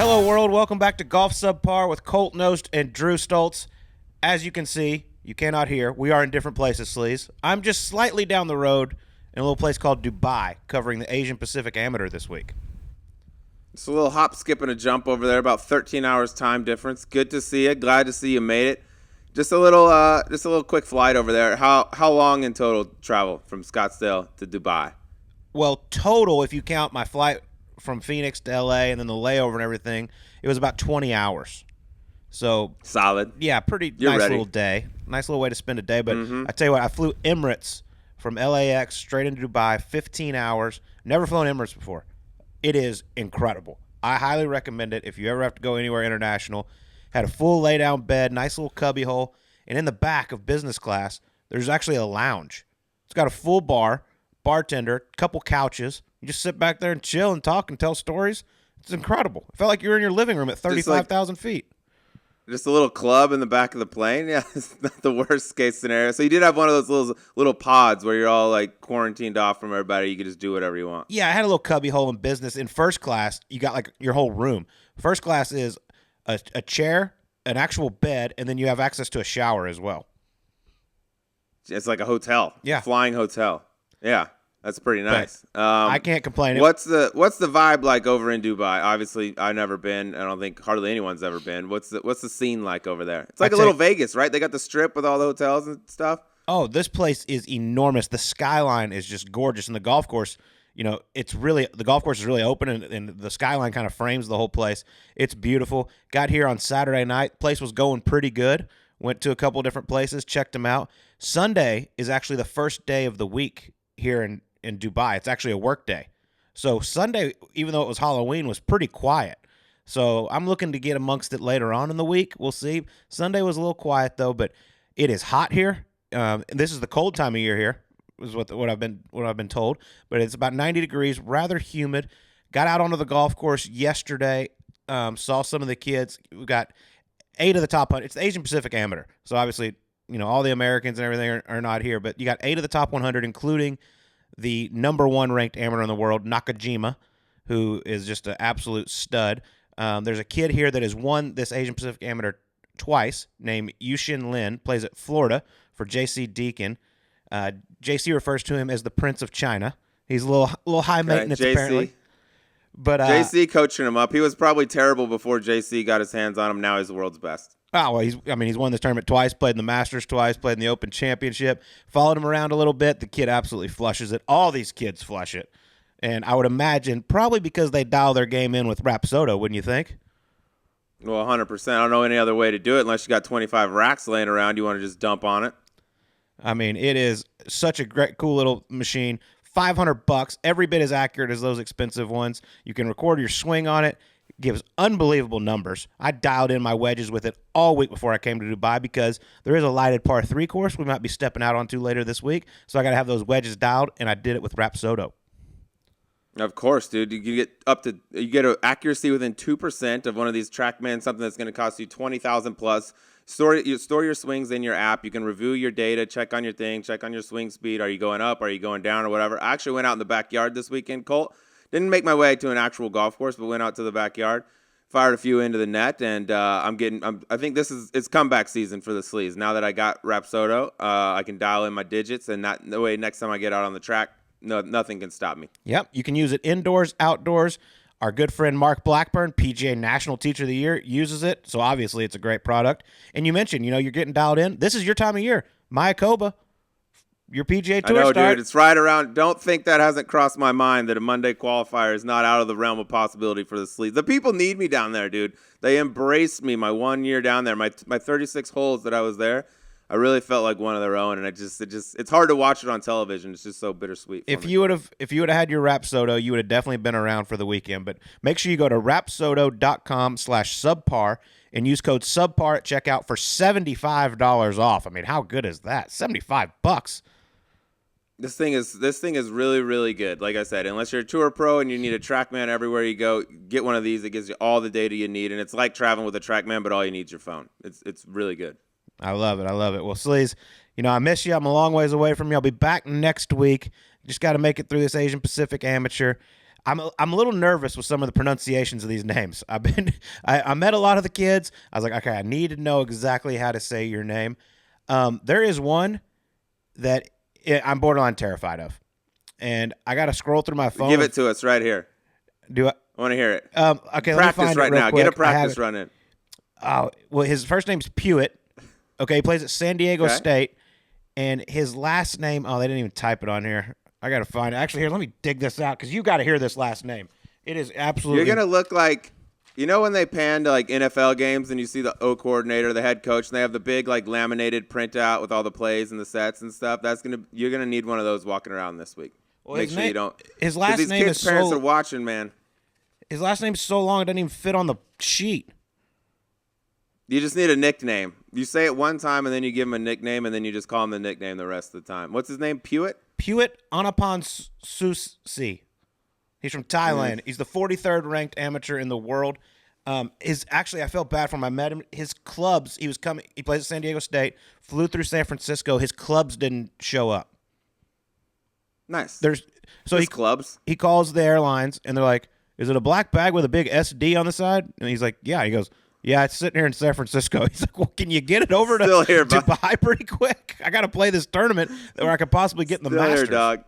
Hello, world. Welcome back to Golf Subpar with Colt Knost and Drew Stoltz. As you can see, you cannot hear, we are in different places, Sleaze. I'm just slightly down the road in a little place called Dubai, covering the Asian Pacific Amateur this week. It's a little hop, skip, and a jump over there, about 13 hours time difference. Good to see you. Glad to see you made it. Just a little quick flight over there. How long in total travel from Scottsdale to Dubai? Well, total, if you count my flight from Phoenix to LA and then the layover and everything, it was about 20 hours. So solid. Yeah, pretty You're nice ready. Little day. Nice little way to spend a day. But I tell you what, I flew Emirates from LAX straight into Dubai, 15 hours. Never flown Emirates before. It is incredible. I highly recommend it if you ever have to go anywhere international. Had a full lay-down bed, nice little cubby hole, and in the back of business class, there's actually a lounge. It's got a full bar, bartender, couple couches. You just sit back there and chill and talk and tell stories. It's incredible. It felt like you were in your living room at 35,000 feet. Just a little club in the back of the plane. Yeah, it's not the worst case scenario. So you did have one of those little pods where you're all like quarantined off from everybody. You could just do whatever you want. Yeah, I had a little cubby hole in business. In first class, you got like your whole room. First class is a chair, an actual bed, and then you have access to a shower as well. It's like a hotel. Yeah. Flying hotel. Yeah. That's pretty nice. I can't complain. What's the vibe like over in Dubai? Obviously, I've never been. I don't think hardly anyone's ever been. What's the scene like over there? It's like a little Vegas, right? They got the strip with all the hotels and stuff. Oh, this place is enormous. The skyline is just gorgeous, and the golf course, the golf course is really open, and the skyline kind of frames the whole place. It's beautiful. Got here on Saturday night. Place was going pretty good. Went to a couple different places, checked them out. Sunday is actually the first day of the week here in Dubai. It's actually a work day. So Sunday, even though it was Halloween, was pretty quiet. So I'm looking to get amongst it later on in the week. We'll see. Sunday was a little quiet though, but it is hot here. And this is the cold time of year here, is what I've been told. But it's about 90 degrees, rather humid. Got out onto the golf course yesterday. Saw some of the kids. We got 8 of the top 100. It's the Asian Pacific Amateur. So obviously, all the Americans and everything are not here, but you got 8 of the top 100, including the number 1 ranked amateur in the world, Nakajima, who is just an absolute stud. There's a kid here that has won this Asian Pacific Amateur twice, named Yushin Lin, plays at Florida for J.C. Deacon. J.C. refers to him as the Prince of China. He's a little high maintenance, apparently. But J.C. coaching him up. He was probably terrible before J.C. got his hands on him. Now he's the world's best. Oh, well, he's won this tournament twice, played in the Masters twice, played in the Open Championship, followed him around a little bit. The kid absolutely flushes it. All these kids flush it. And I would imagine probably because they dial their game in with Rapsodo, wouldn't you think? Well, 100%. I don't know any other way to do it unless you got 25 racks laying around. You want to just dump on it. I mean, it is such a great, cool little machine. $500, every bit as accurate as those expensive ones. You can record your swing on it. Gives unbelievable numbers. I dialed in my wedges with it all week before I came to Dubai because there is a lighted par 3 course we might be stepping out onto later this week. So I got to have those wedges dialed, and I did it with Rapsodo. Of course, dude. You get an accuracy within 2% of one of these TrackMan, something that's going to cost you $20,000 plus. Store your swings in your app. You can review your data, check on your thing, check on your swing speed. Are you going up? Are you going down or whatever? I actually went out in the backyard this weekend, Colt. Didn't make my way to an actual golf course, but went out to the backyard, fired a few into the net, and I think it's comeback season for the Sleaze. Now that I got Rapsodo, I can dial in my digits, and that way next time I get out on the track, nothing can stop me. Yep, you can use it indoors, outdoors. Our good friend Mark Blackburn, PGA National Teacher of the Year, uses it, so obviously it's a great product. And you mentioned, you're getting dialed in. This is your time of year. Mayakoba. Your PGA Tour start. Dude. It's right around. Don't think that hasn't crossed my mind that a Monday qualifier is not out of the realm of possibility for the Sleaze. The people need me down there, dude. They embraced me my 1 year down there. My 36 holes that I was there, I really felt like one of their own, and it's hard to watch it on television. It's just so bittersweet. If you would have had your Rapsodo, you would have definitely been around for the weekend. But make sure you go to rapsodo.com/subpar and use code subpar at checkout for $75 off. I mean, how good is that? $75. This thing is really, really good. Like I said, unless you're a tour pro and you need a TrackMan everywhere you go, get one of these. It gives you all the data you need, and it's like traveling with a TrackMan, but all you need is your phone. It's really good. I love it. Well, Sleaze, I miss you. I'm a long ways away from you. I'll be back next week. Just got to make it through this Asian Pacific Amateur. I'm a little nervous with some of the pronunciations of these names. I met a lot of the kids. I was like, okay, I need to know exactly how to say your name. There is one that I'm borderline terrified of, and I got to scroll through my phone. Give it to us right here. Do I want to hear it? Okay, practice let me find right it real now. quick. Get a practice run in. Oh, well, his first name's Pewitt. Okay, he plays at San Diego State, and his last name. Oh, they didn't even type it on here. I got to find it. Actually, here, let me dig this out because you got to hear this last name. It is absolutely. You're gonna look like, when they pan to like NFL games and you see the O coordinator, the head coach, and they have the big like laminated printout with all the plays and the sets and stuff. You're gonna need one of those walking around this week. Well, Make sure you don't. His last these name kids' is parents so. are watching, man. His last name's so long it doesn't even fit on the sheet. You just need a nickname. You say it one time and then you give him a nickname and then you just call him the nickname the rest of the time. What's his name? Pewitt? Pewitt Anapan Susi. He's from Thailand. He's the 43rd ranked amateur in the world. I felt bad for him. I met him. His clubs, he plays at San Diego State, flew through San Francisco. His clubs didn't show up. Nice. Clubs. He calls the airlines and they're like, "Is it a black bag with a big SD on the side?" And he's like, "Yeah." He goes, "Yeah, it's sitting here in San Francisco." He's like, "Well, can you get it over to Dubai pretty quick? I got to play this tournament where I could possibly get in the Masters." Here, dog.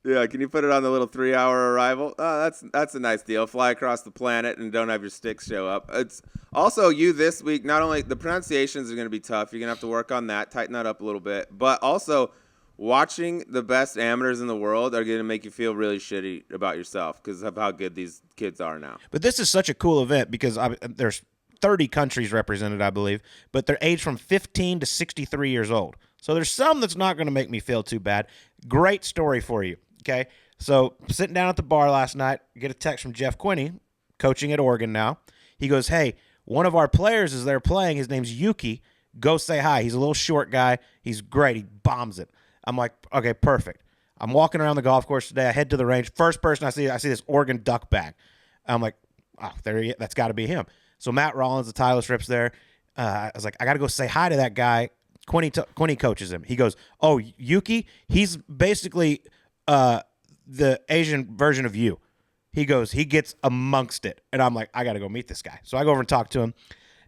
Yeah, can you put it on the little 3-hour arrival? Oh, that's a nice deal. Fly across the planet and don't have your sticks show up. It's also you this week. Not only the pronunciations are going to be tough. You're going to have to work on that, tighten that up a little bit. But also, watching the best amateurs in the world are going to make you feel really shitty about yourself because of how good these kids are now. But this is such a cool event because there's 30 countries represented, I believe, but they're aged from 15 to 63 years old. So there's some that's not going to make me feel too bad. Great story for you, okay? So sitting down at the bar last night, get a text from Jeff Quinney, coaching at Oregon now. He goes, "Hey, one of our players is there playing. His name's Yuki. Go say hi. He's a little short guy. He's great. He bombs it." I'm like, okay, perfect. I'm walking around the golf course today. I head to the range. First person I see this Oregon duck bag. I'm like, oh, that's got to be him. So Matt Rollins, the Titleist Rips there. I was like, I got to go say hi to that guy. Quinney coaches him. He goes, "Oh, Yuki, he's basically the Asian version of you." He goes, he gets amongst it. And I'm like, I got to go meet this guy. So I go over and talk to him.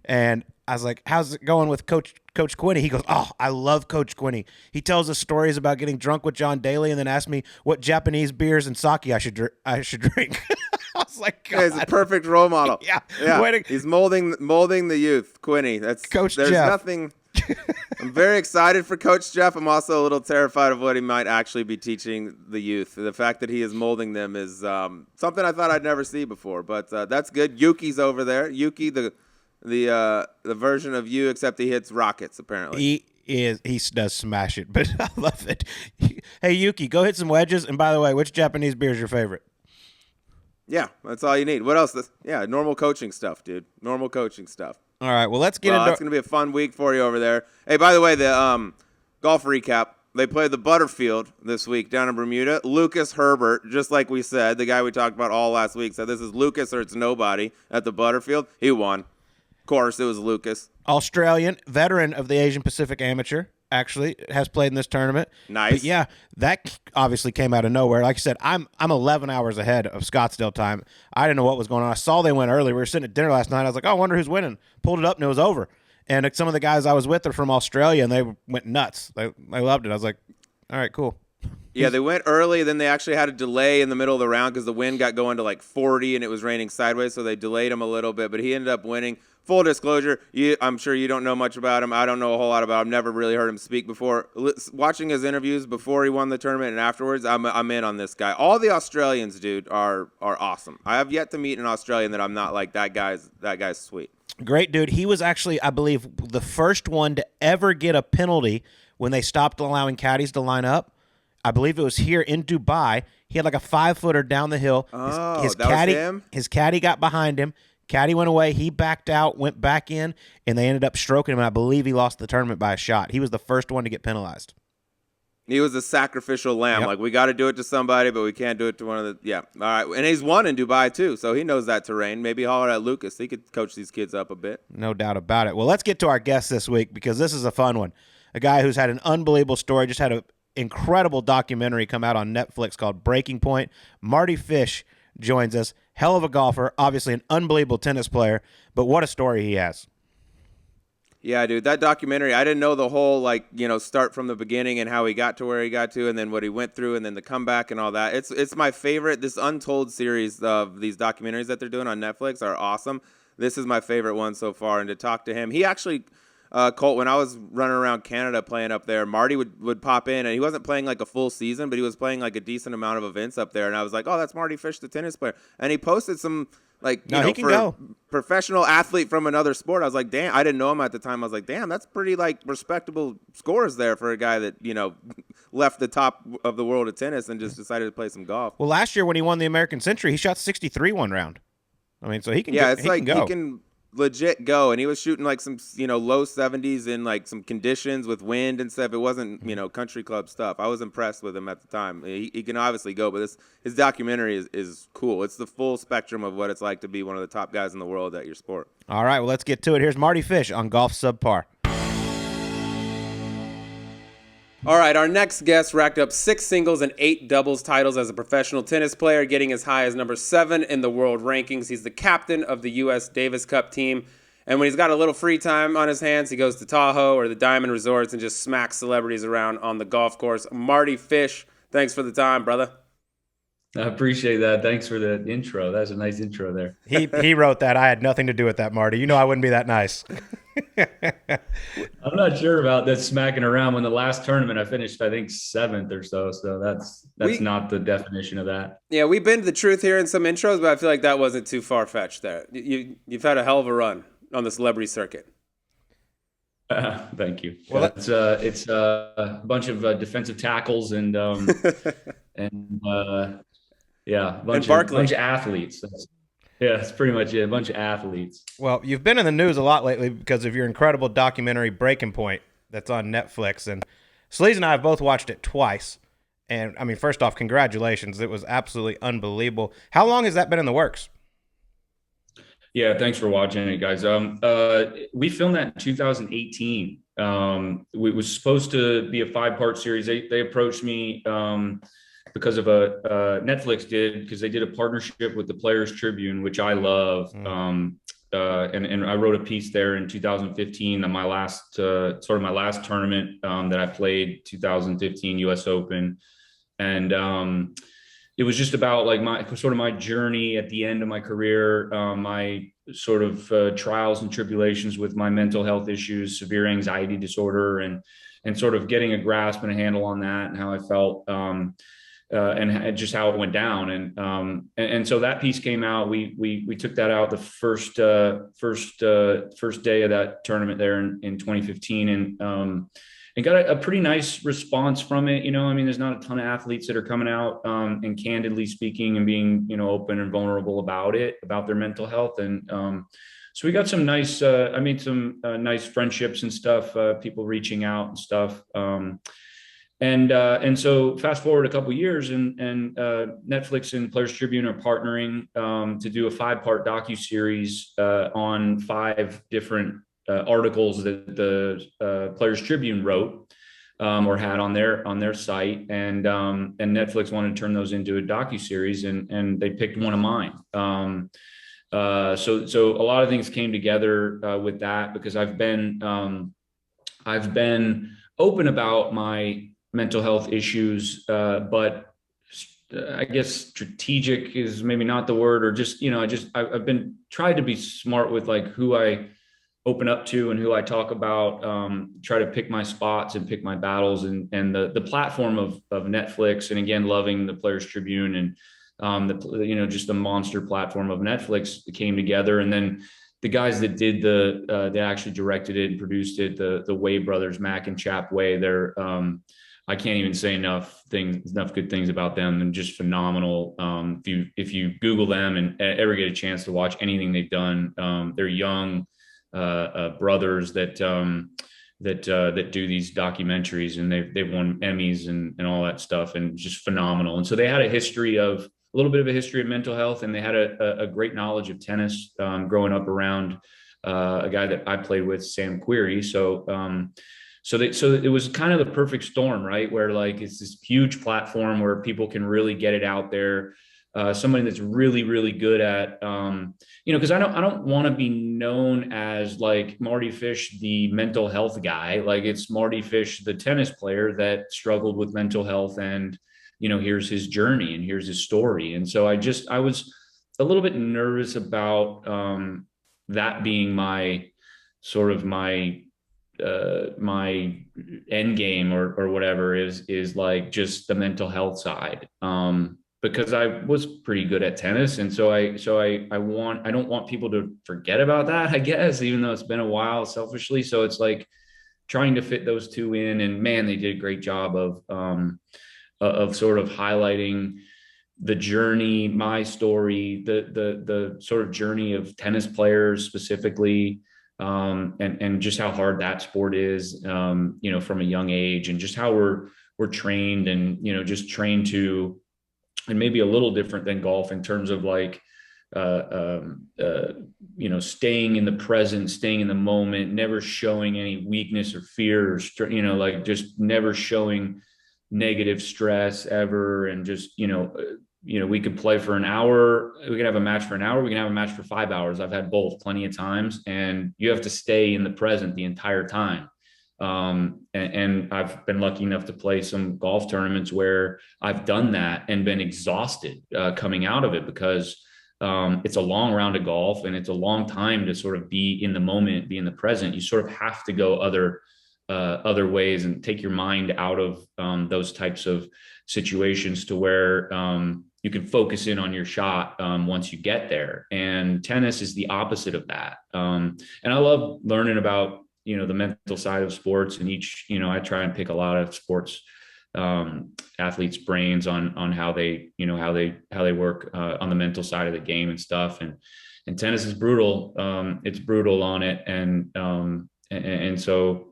And I was like, "How's it going with Coach Quinney?" He goes, "Oh, I love Coach Quinney. He tells us stories about getting drunk with John Daly and then asks me what Japanese beers and sake I should drink." I was like, God. Yeah, he's a perfect role model. Yeah. He's molding the youth, Quinney. There's Jeff. Nothing. I'm very excited for Coach Jeff. I'm also a little terrified of what he might actually be teaching the youth. The fact that he is molding them is something I thought I'd never see before. But that's good. Yuki's over there. Yuki, the version of you, except he hits rockets apparently. He does smash it, but I love it. Hey Yuki, go hit some wedges. And by the way, which Japanese beer is your favorite? Yeah, that's all you need. What else? Normal coaching stuff, dude. Normal coaching stuff. All right, well, let's get into. It's going to be a fun week for you over there. Hey, by the way, the golf recap. They played the Butterfield this week down in Bermuda. Lucas Herbert, just like we said, the guy we talked about all last week, said this is Lucas or it's nobody at the Butterfield. He won. Of course, it was Lucas. Australian, veteran of the Asian Pacific Amateur, actually has played in this tournament. Nice. But yeah, that obviously came out of nowhere. Like I said, I'm 11 hours ahead of Scottsdale time. I didn't know what was going on. I saw they went early. We were sitting at dinner last night. I was like, oh, I wonder who's winning. Pulled it up and it was over. And some of the guys I was with are from Australia, and they went nuts. They loved it. I was like, all right, cool. Yeah, they went early. Then they actually had a delay in the middle of the round because the wind got going to like 40 and it was raining sideways, so they delayed him a little bit. But he ended up winning. Full disclosure, I'm sure you don't know much about him. I don't know a whole lot about him. Never really heard him speak before. Watching his interviews before he won the tournament and afterwards, I'm in on this guy. All the Australians, dude, are awesome. I have yet to meet an Australian that I'm not like, that guy's sweet. Great dude. He was actually, I believe, the first one to ever get a penalty when they stopped allowing caddies to line up. I believe it was here in Dubai. He had like a 5-footer down the hill. His caddy, was him? His caddy got behind him. Caddy went away. He backed out, went back in, and they ended up stroking him. And I believe he lost the tournament by a shot. He was the first one to get penalized. He was a sacrificial lamb. Yep. Like, we got to do it to somebody, but we can't do it to one of the – yeah. All right. And he's won in Dubai, too, so he knows that terrain. Maybe holler at Lucas. He could coach these kids up a bit. No doubt about it. Well, let's get to our guest this week because this is a fun one. A guy who's had an unbelievable story, just had an incredible documentary come out on Netflix called Breaking Point. Mardy Fish joins us. Hell of a golfer, obviously an unbelievable tennis player, but what a story he has. Yeah, dude, that documentary, I didn't know the whole, start from the beginning and how he got to where he got to and then what he went through and then the comeback and all that. It's my favorite. This Untold series of these documentaries that they're doing on Netflix are awesome. This is my favorite one so far. And to talk to him, he actually, Colt, when I was running around Canada playing up there, Marty would pop in, and he wasn't playing like a full season, but he was playing like a decent amount of events up there. And I was like, oh, that's Mardy Fish, the tennis player. And he posted some, he can for go. Professional athlete from another sport. I was like, damn, I didn't know him at the time. I was like, damn, that's pretty respectable scores there for a guy that, left the top of the world of tennis and just decided to play some golf. Well, last year when he won the American Century, he shot 63 one round. I mean, so he can go. He can legit go, and he was shooting like some low 70s in like some conditions with wind and stuff. It wasn't country club stuff. I was impressed with him at the time. He can obviously go, but his documentary is cool. It's the full spectrum of what it's like to be one of the top guys in the world at your sport. All right, well, let's get to it. Here's Mardy Fish on Golf Subpar. All right, our next guest racked up 6 singles and 8 doubles titles as a professional tennis player, getting as high as number 7 in the world rankings. He's the captain of the U.S. Davis Cup team. And when he's got a little free time on his hands, he goes to Tahoe or the Diamond Resorts and just smacks celebrities around on the golf course. Mardy Fish, thanks for the time, brother. I appreciate that. Thanks for the intro. That's a nice intro there. He wrote that. I had nothing to do with that, Marty. You know I wouldn't be that nice. I'm not sure about that smacking around. When the last tournament I finished, I think 7th or so. So that's not the definition of that. Yeah, we've been to the truth here in some intros, but I feel like that wasn't too far-fetched there. You've had a hell of a run on the celebrity circuit. Thank you. Well, it's a bunch of defensive tackles and a bunch of athletes. Yeah, that's pretty much it. A bunch of athletes. Well, you've been in the news a lot lately because of your incredible documentary Breaking Point that's on Netflix. And Sleaze and I have both watched it twice. And, I mean, first off, congratulations. It was absolutely unbelievable. How long has that been in the works? Yeah, thanks for watching it, guys. We filmed that in 2018. It was supposed to be a 5-part series. They approached me because of Netflix because they did a partnership with the Players Tribune, which I love. And I wrote a piece there in 2015 on my last tournament that I played, 2015 US Open. And it was just about like my journey at the end of my career, my sort of trials and tribulations with my mental health issues, severe anxiety disorder, and sort of getting a grasp and a handle on that and how I felt. And just how it went down, and so that piece came out. We took that out the first day of that tournament there in 2015, and got a pretty nice response from it. I mean, there's not a ton of athletes that are coming out and candidly speaking and being open and vulnerable about their mental health, and so we got some nice nice friendships and stuff. People reaching out and stuff. And so fast forward a couple of years and Netflix and Players Tribune are partnering to do a 5-part docuseries on 5 different articles that the Players Tribune wrote or had on their site. And Netflix wanted to turn those into a docuseries and they picked one of mine. So a lot of things came together with that because I've been open about my mental health issues, but I guess strategic is maybe not the word, or just, I've been tried to be smart with like who I open up to and who I talk about, try to pick my spots and pick my battles, and the platform of Netflix. And again, loving the Players Tribune and just the monster platform of Netflix came together. And then the guys that did they actually directed it and produced it, the Way brothers, Mac and Chap Way, they're, I can't even say enough good things about them. They're just phenomenal. If you Google them and ever get a chance to watch anything they've done, they're young brothers that do these documentaries, and they've won Emmys and all that stuff, and just phenomenal. And so they had a little bit of a history of mental health, and they had a great knowledge of tennis, growing up around a guy that I played with, Sam Querrey. So it was kind of the perfect storm, right? Where like it's this huge platform where people can really get it out there. somebody that's really, really good at, because I don't want to be known as like Mardy Fish, the mental health guy. Like it's Mardy Fish, the tennis player that struggled with mental health, and here's his journey and here's his story. And so I was a little bit nervous about that being my sort of my end game or whatever is like just the mental health side. Because I was pretty good at tennis. And so I don't want people to forget about that, I guess, even though it's been a while, selfishly. So it's like trying to fit those two in, and man, they did a great job of sort of highlighting the journey, my story, the sort of journey of tennis players specifically, and just how hard that sport is, from a young age, and just how we're trained, and just trained to, and maybe a little different than golf in terms of like staying in the present, staying in the moment, never showing any weakness or fear, or like just never showing negative stress ever. And just we could play for an hour, we could have a match for an hour, we can have a match for 5 hours. I've had both plenty of times, and you have to stay in the present the entire time. And I've been lucky enough to play some golf tournaments where I've done that and been exhausted coming out of it, because it's a long round of golf, and it's a long time to sort of be in the moment, be in the present. You sort of have to go other ways and take your mind out of those types of situations to where you can focus in on your shot once you get there. And tennis is the opposite of that. And I love learning about the mental side of sports, and I try and pick a lot of sports athletes' brains on how they work on the mental side of the game and stuff. And tennis is brutal. It's brutal on it. And so,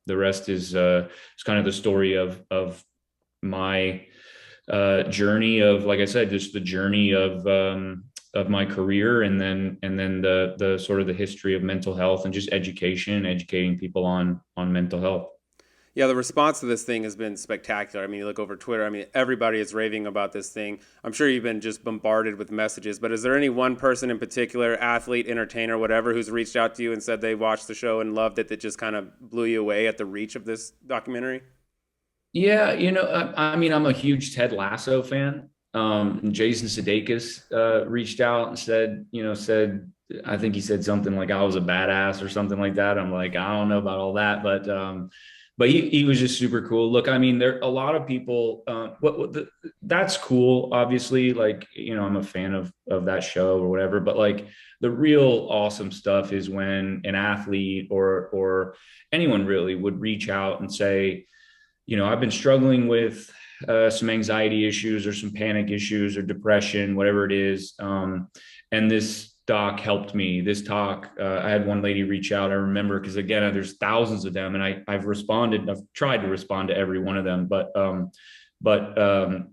the rest is it's kind of the story of my journey of, like I said, just the journey of my career, and then the sort of the history of mental health, and just educating people on mental health. Yeah, the response to this thing has been spectacular. I mean, you look over Twitter, I mean, everybody is raving about this thing. I'm sure you've been just bombarded with messages, but is there any one person in particular, athlete, entertainer, whatever, who's reached out to you and said they watched the show and loved it, that just kind of blew you away at the reach of this documentary? Yeah, I mean, I'm a huge Ted Lasso fan. Jason Sudeikis reached out and said, I think he said something like I was a badass or something like that. I'm like, I don't know about all that, but he was just super cool. Look, I mean, there are a lot of people. That's cool, obviously. Like, I'm a fan of that show or whatever. But like, the real awesome stuff is when an athlete or anyone really would reach out and say, I've been struggling with some anxiety issues or some panic issues or depression, whatever it is. And this doc helped me. This talk, I had one lady reach out. I remember, because again, there's thousands of them, and I've tried to respond to every one of them. But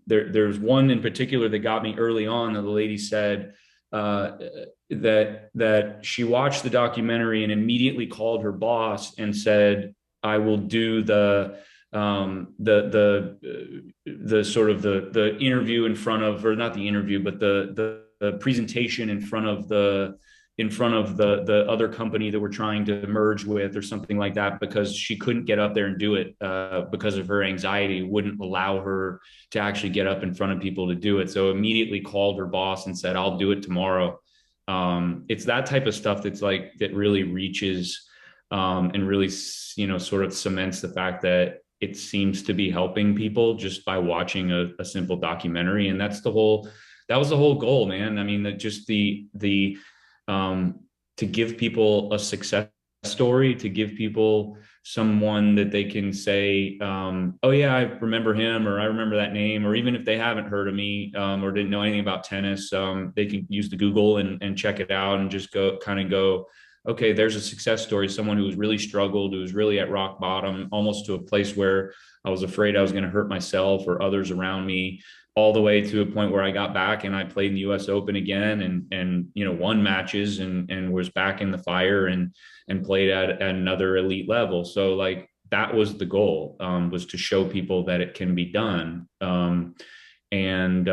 there's one in particular that got me early on. That the lady said that she watched the documentary and immediately called her boss and said, I will do the sort of the interview in front of, or not the interview, but the presentation in front of the other company that we're trying to merge with, or something like that, because she couldn't get up there and do it because of her anxiety wouldn't allow her to actually get up in front of people to do it. So immediately called her boss and said, I'll do it tomorrow. It's that type of stuff that's like, that really reaches and really, sort of cements the fact that it seems to be helping people just by watching a simple documentary. And that was the whole goal, man. I mean, that just the to give people a success story, to give people someone that they can say, oh yeah, I remember him, or I remember that name. Or even if they haven't heard of me or didn't know anything about tennis, they can use the Google and check it out, and just go, okay, there's a success story, someone who was really struggled, who was really at rock bottom, almost to a place where I was afraid I was going to hurt myself or others around me, all the way to a point where I got back and I played in the US Open again, and won matches, and was back in the fire, and played at another elite level. So like, that was the goal, was to show people that it can be done. And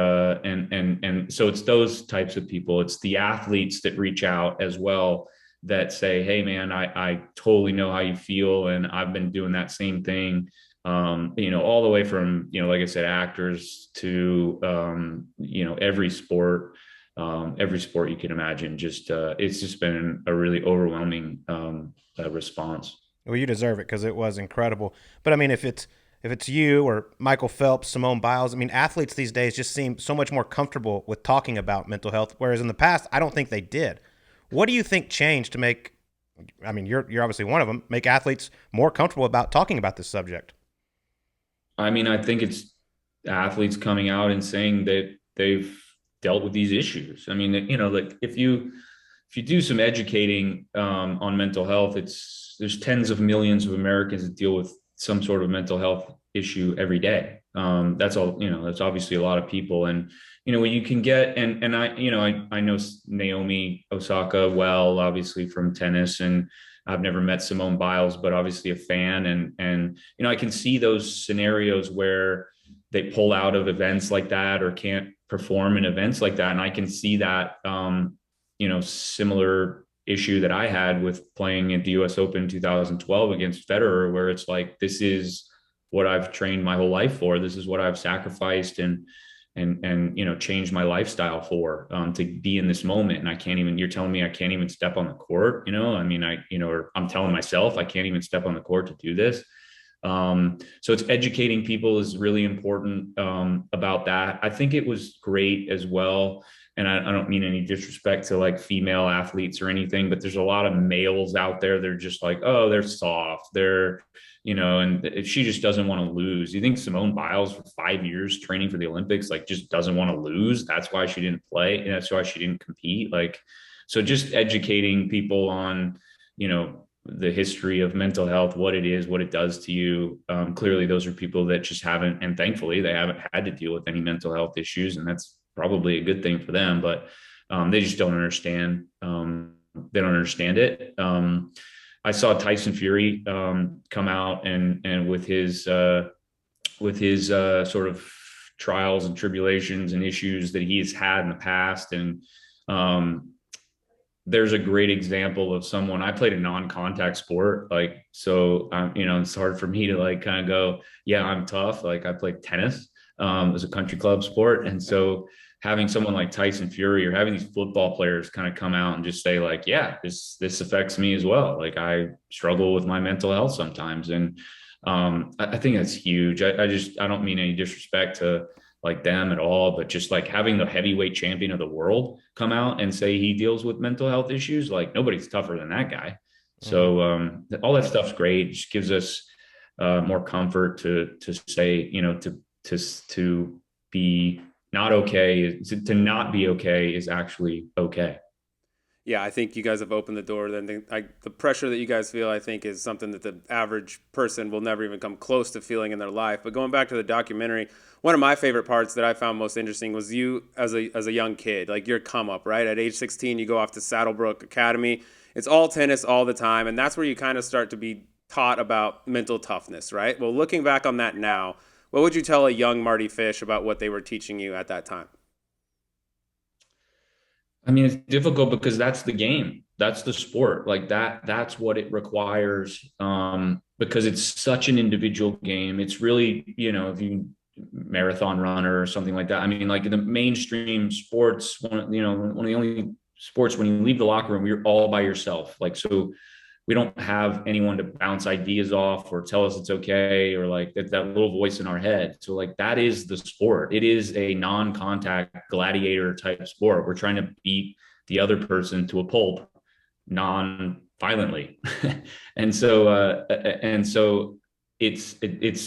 so it's those types of people. It's the athletes that reach out as well, that say, hey man, I totally know how you feel, and I've been doing that same thing. All the way from, like I said, actors to every sport you can imagine. Just it's just been a really overwhelming response. Well, you deserve it because it was incredible. But I mean, if it's you or Michael Phelps, Simone Biles, I mean, athletes these days just seem so much more comfortable with talking about mental health, whereas in the past, I don't think they did. What do you think changed to make? I mean, you're obviously one of them. Make athletes more comfortable about talking about this subject. I mean, I think it's athletes coming out and saying that they've dealt with these issues. I mean, like if you do some educating on mental health, there's tens of millions of Americans that deal with some sort of mental health issue every day. That's all, that's obviously a lot of people. And, when you can get, and I know Naomi Osaka well, obviously from tennis, and I've never met Simone Biles, but obviously a fan. And, I can see those scenarios where they pull out of events like that or can't perform in events like that. And I can see that, similar issue that I had with playing at the US Open in 2012 against Federer, where it's like, this is what I've trained my whole life for. This is what I've sacrificed and changed my lifestyle for, to be in this moment. And you're telling me I can't even step on the court, I mean, or I'm telling myself I can't even step on the court to do this. So it's educating people is really important, about that. I think it was great as well. And I don't mean any disrespect to like female athletes or anything, but there's a lot of males out there. They're just like, oh, they're soft. And she just doesn't want to lose. You think Simone Biles for 5 years training for the Olympics, like just doesn't want to lose. That's why she didn't play. And that's why she didn't compete. Like, so just educating people on, the history of mental health, what it is, what it does to you. Clearly those are people that just haven't, and thankfully they haven't had to deal with any mental health issues. And that's probably a good thing for them, but they just don't understand. They don't understand it. I saw Tyson Fury come out and with his sort of trials and tribulations and issues that he's had in the past. And there's a great example of someone. I played a non-contact sport, so it's hard for me to like kind of go, yeah, I'm tough. Like I played tennis as a country club sport, and so having someone like Tyson Fury or having these football players kind of come out and just say like, yeah, this affects me as well. Like I struggle with my mental health sometimes. And I think that's huge. I don't mean any disrespect to like them at all, but just like having the heavyweight champion of the world come out and say he deals with mental health issues, like nobody's tougher than that guy. So all that stuff's great. It just gives us more comfort to say, to be not okay, to not be okay is actually okay. Yeah, I think you guys have opened the door. Then the pressure that you guys feel, I think, is something that the average person will never even come close to feeling in their life. But going back to the documentary, one of my favorite parts that I found most interesting was you as a young kid, like your come up, right? At age 16, you go off to Saddlebrook Academy. It's all tennis all the time, and that's where you kind of start to be taught about mental toughness, right? Well, looking back on that now, what would you tell a young Mardy Fish about what they were teaching you at that time? I mean, it's difficult because that's the game. That's the sport. Like that's what it requires. Because it's such an individual game. It's really, if you marathon runner or something like that. I mean, like in the mainstream sports, one of the only sports when you leave the locker room, you're all by yourself. Like, so we don't have anyone to bounce ideas off or tell us it's okay, or like that little voice in our head. So like that is the sport. It is a non-contact gladiator type sport. We're trying to beat the other person to a pulp non-violently. and so it's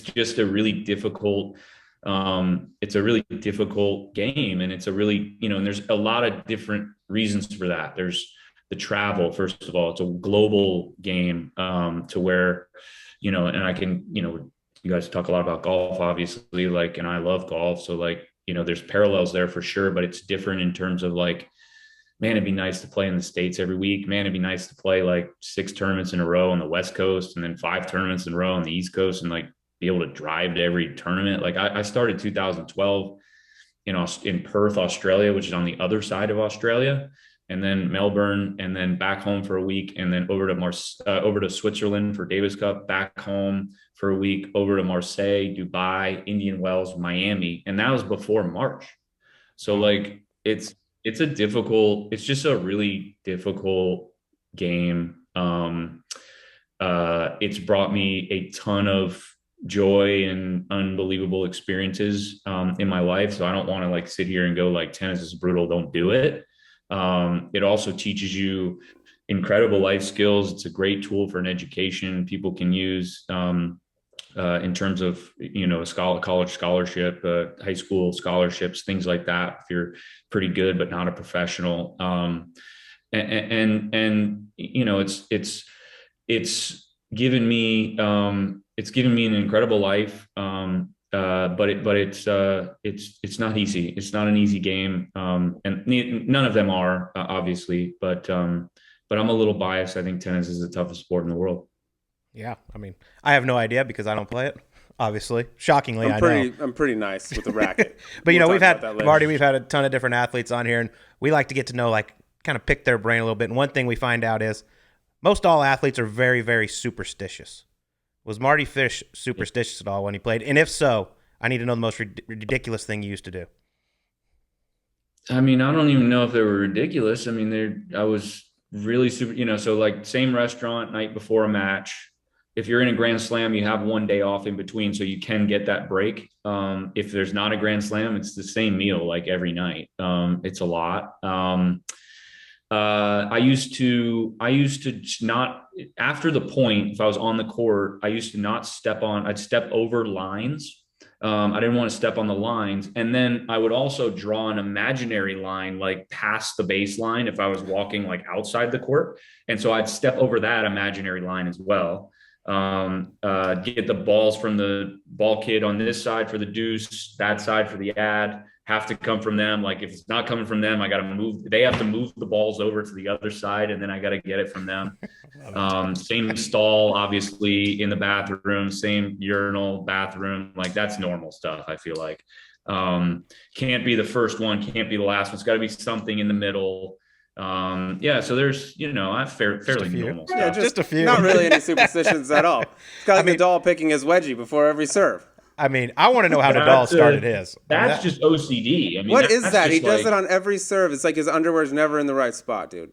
just a really difficult it's a really difficult game, and it's a really, and there's a lot of different reasons for that. There's the travel. First of all, it's a global game, to where, and I can, you guys talk a lot about golf, obviously, like, and I love golf. So like, there's parallels there for sure, but it's different in terms of like, man, it'd be nice to play in the States every week. Man, it'd be nice to play like 6 tournaments in a row on the West Coast and then 5 tournaments in a row on the East Coast, and like be able to drive to every tournament. Like I started 2012 in Perth, Australia, which is on the other side of Australia, and then Melbourne, and then back home for a week, and then over to Switzerland for Davis Cup, back home for a week, over to Marseille, Dubai, Indian Wells, Miami, and that was before March. So like it's just a really difficult game. It's brought me a ton of joy and unbelievable experiences in my life. So I don't want to like sit here and go like tennis is brutal, don't do it. It also teaches you incredible life skills. It's a great tool for an education people can use in terms of, a college scholarship, high school scholarships, things like that, if you're pretty good but not a professional. It's given me an incredible life. But it's not easy. It's not an easy game. And none of them are, obviously, but I'm a little biased. I think tennis is the toughest sport in the world. Yeah. I mean, I have no idea because I don't play it, obviously. Shockingly, I know. I'm pretty nice with the racket. But, we've had, Marty, we've had a ton of different athletes on here, and we like to get to know, like, kind of pick their brain a little bit. And one thing we find out is most all athletes are very, very superstitious. Was Mardy Fish superstitious at all when he played? And if so, I need to know the most ridiculous thing you used to do. I mean, I don't even know if they were ridiculous. I mean, I was really super, so like same restaurant night before a match. If you're in a Grand Slam, you have one day off in between, so you can get that break. If there's not a Grand Slam, it's the same meal like every night. It's a lot. I used to not, after the point, if I was on the court, I used to not I'd step over lines. I didn't want to step on the lines. And then I would also draw an imaginary line, like past the baseline if I was walking like outside the court. And so I'd step over that imaginary line as well. Get the balls from the ball kid on this side for the deuce, that side for the ad, have to come from them. Like if it's not coming from them, I got to move. They have to move the balls over to the other side, and then I got to get it from them. Same stall, obviously, in the bathroom, same urinal, bathroom. Like that's normal stuff, I feel like. Can't be the first one, can't be the last one. It's got to be something in the middle. So there's, I have fairly normal stuff. Yeah, just a few. Not really any superstitions at all. It's got Nadal picking his wedgie before every serve. I mean, I want to know how Nadal started his. That's just OCD. I mean, what is that? He does it on every serve. It's like his underwear's never in the right spot, dude.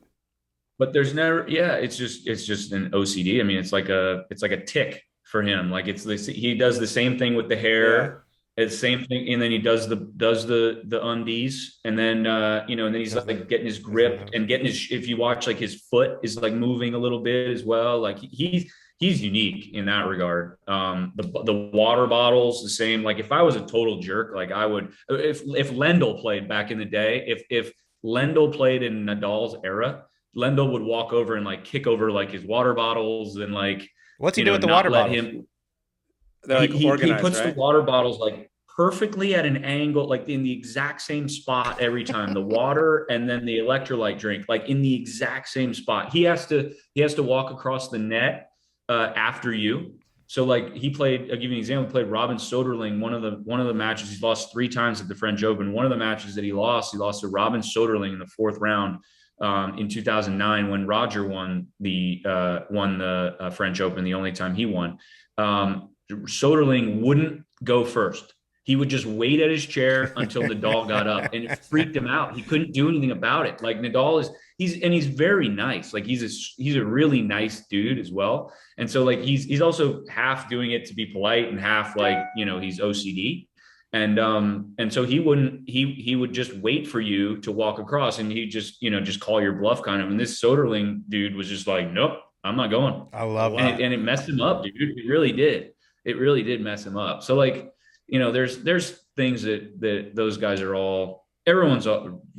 But there's never, it's just an OCD. I mean, it's like a tick for him. Like he does the same thing with the hair. Yeah. It's the same thing, and then he does the undies, and then and then he's like getting his grip and getting his. If you watch, like his foot is like moving a little bit as well. Like he's unique in that regard. The water bottles the same. Like if I was a total jerk, like I would. If Lendl played back in the day, if Lendl played in Nadal's era, Lendl would walk over and like kick over like his water bottles and like. What's he doing with the water bottles? He puts the water bottles like perfectly at an angle, like in the exact same spot every time. The water and then the electrolyte drink, like in the exact same spot. He has to walk across the net after you. So like he played, I'll give you an example. He played Robin Soderling. One of the matches he's lost 3 times at the French Open. One of the matches that he lost to Robin Soderling in the 4th round in 2009 when Roger won the French Open, the only time he won. Soderling wouldn't go first. He would just wait at his chair until Nadal got up, and it freaked him out. He couldn't do anything about it. Like Nadal he's very nice. Like he's a really nice dude as well. And so like he's also half doing it to be polite and half like, he's OCD. And so he would just wait for you to walk across, and he just call your bluff kind of. And this Soderling dude was just like, nope, I'm not going. I love it. And it messed him up, dude. It really did. It really did mess him up. So like, there's things that those guys are everyone's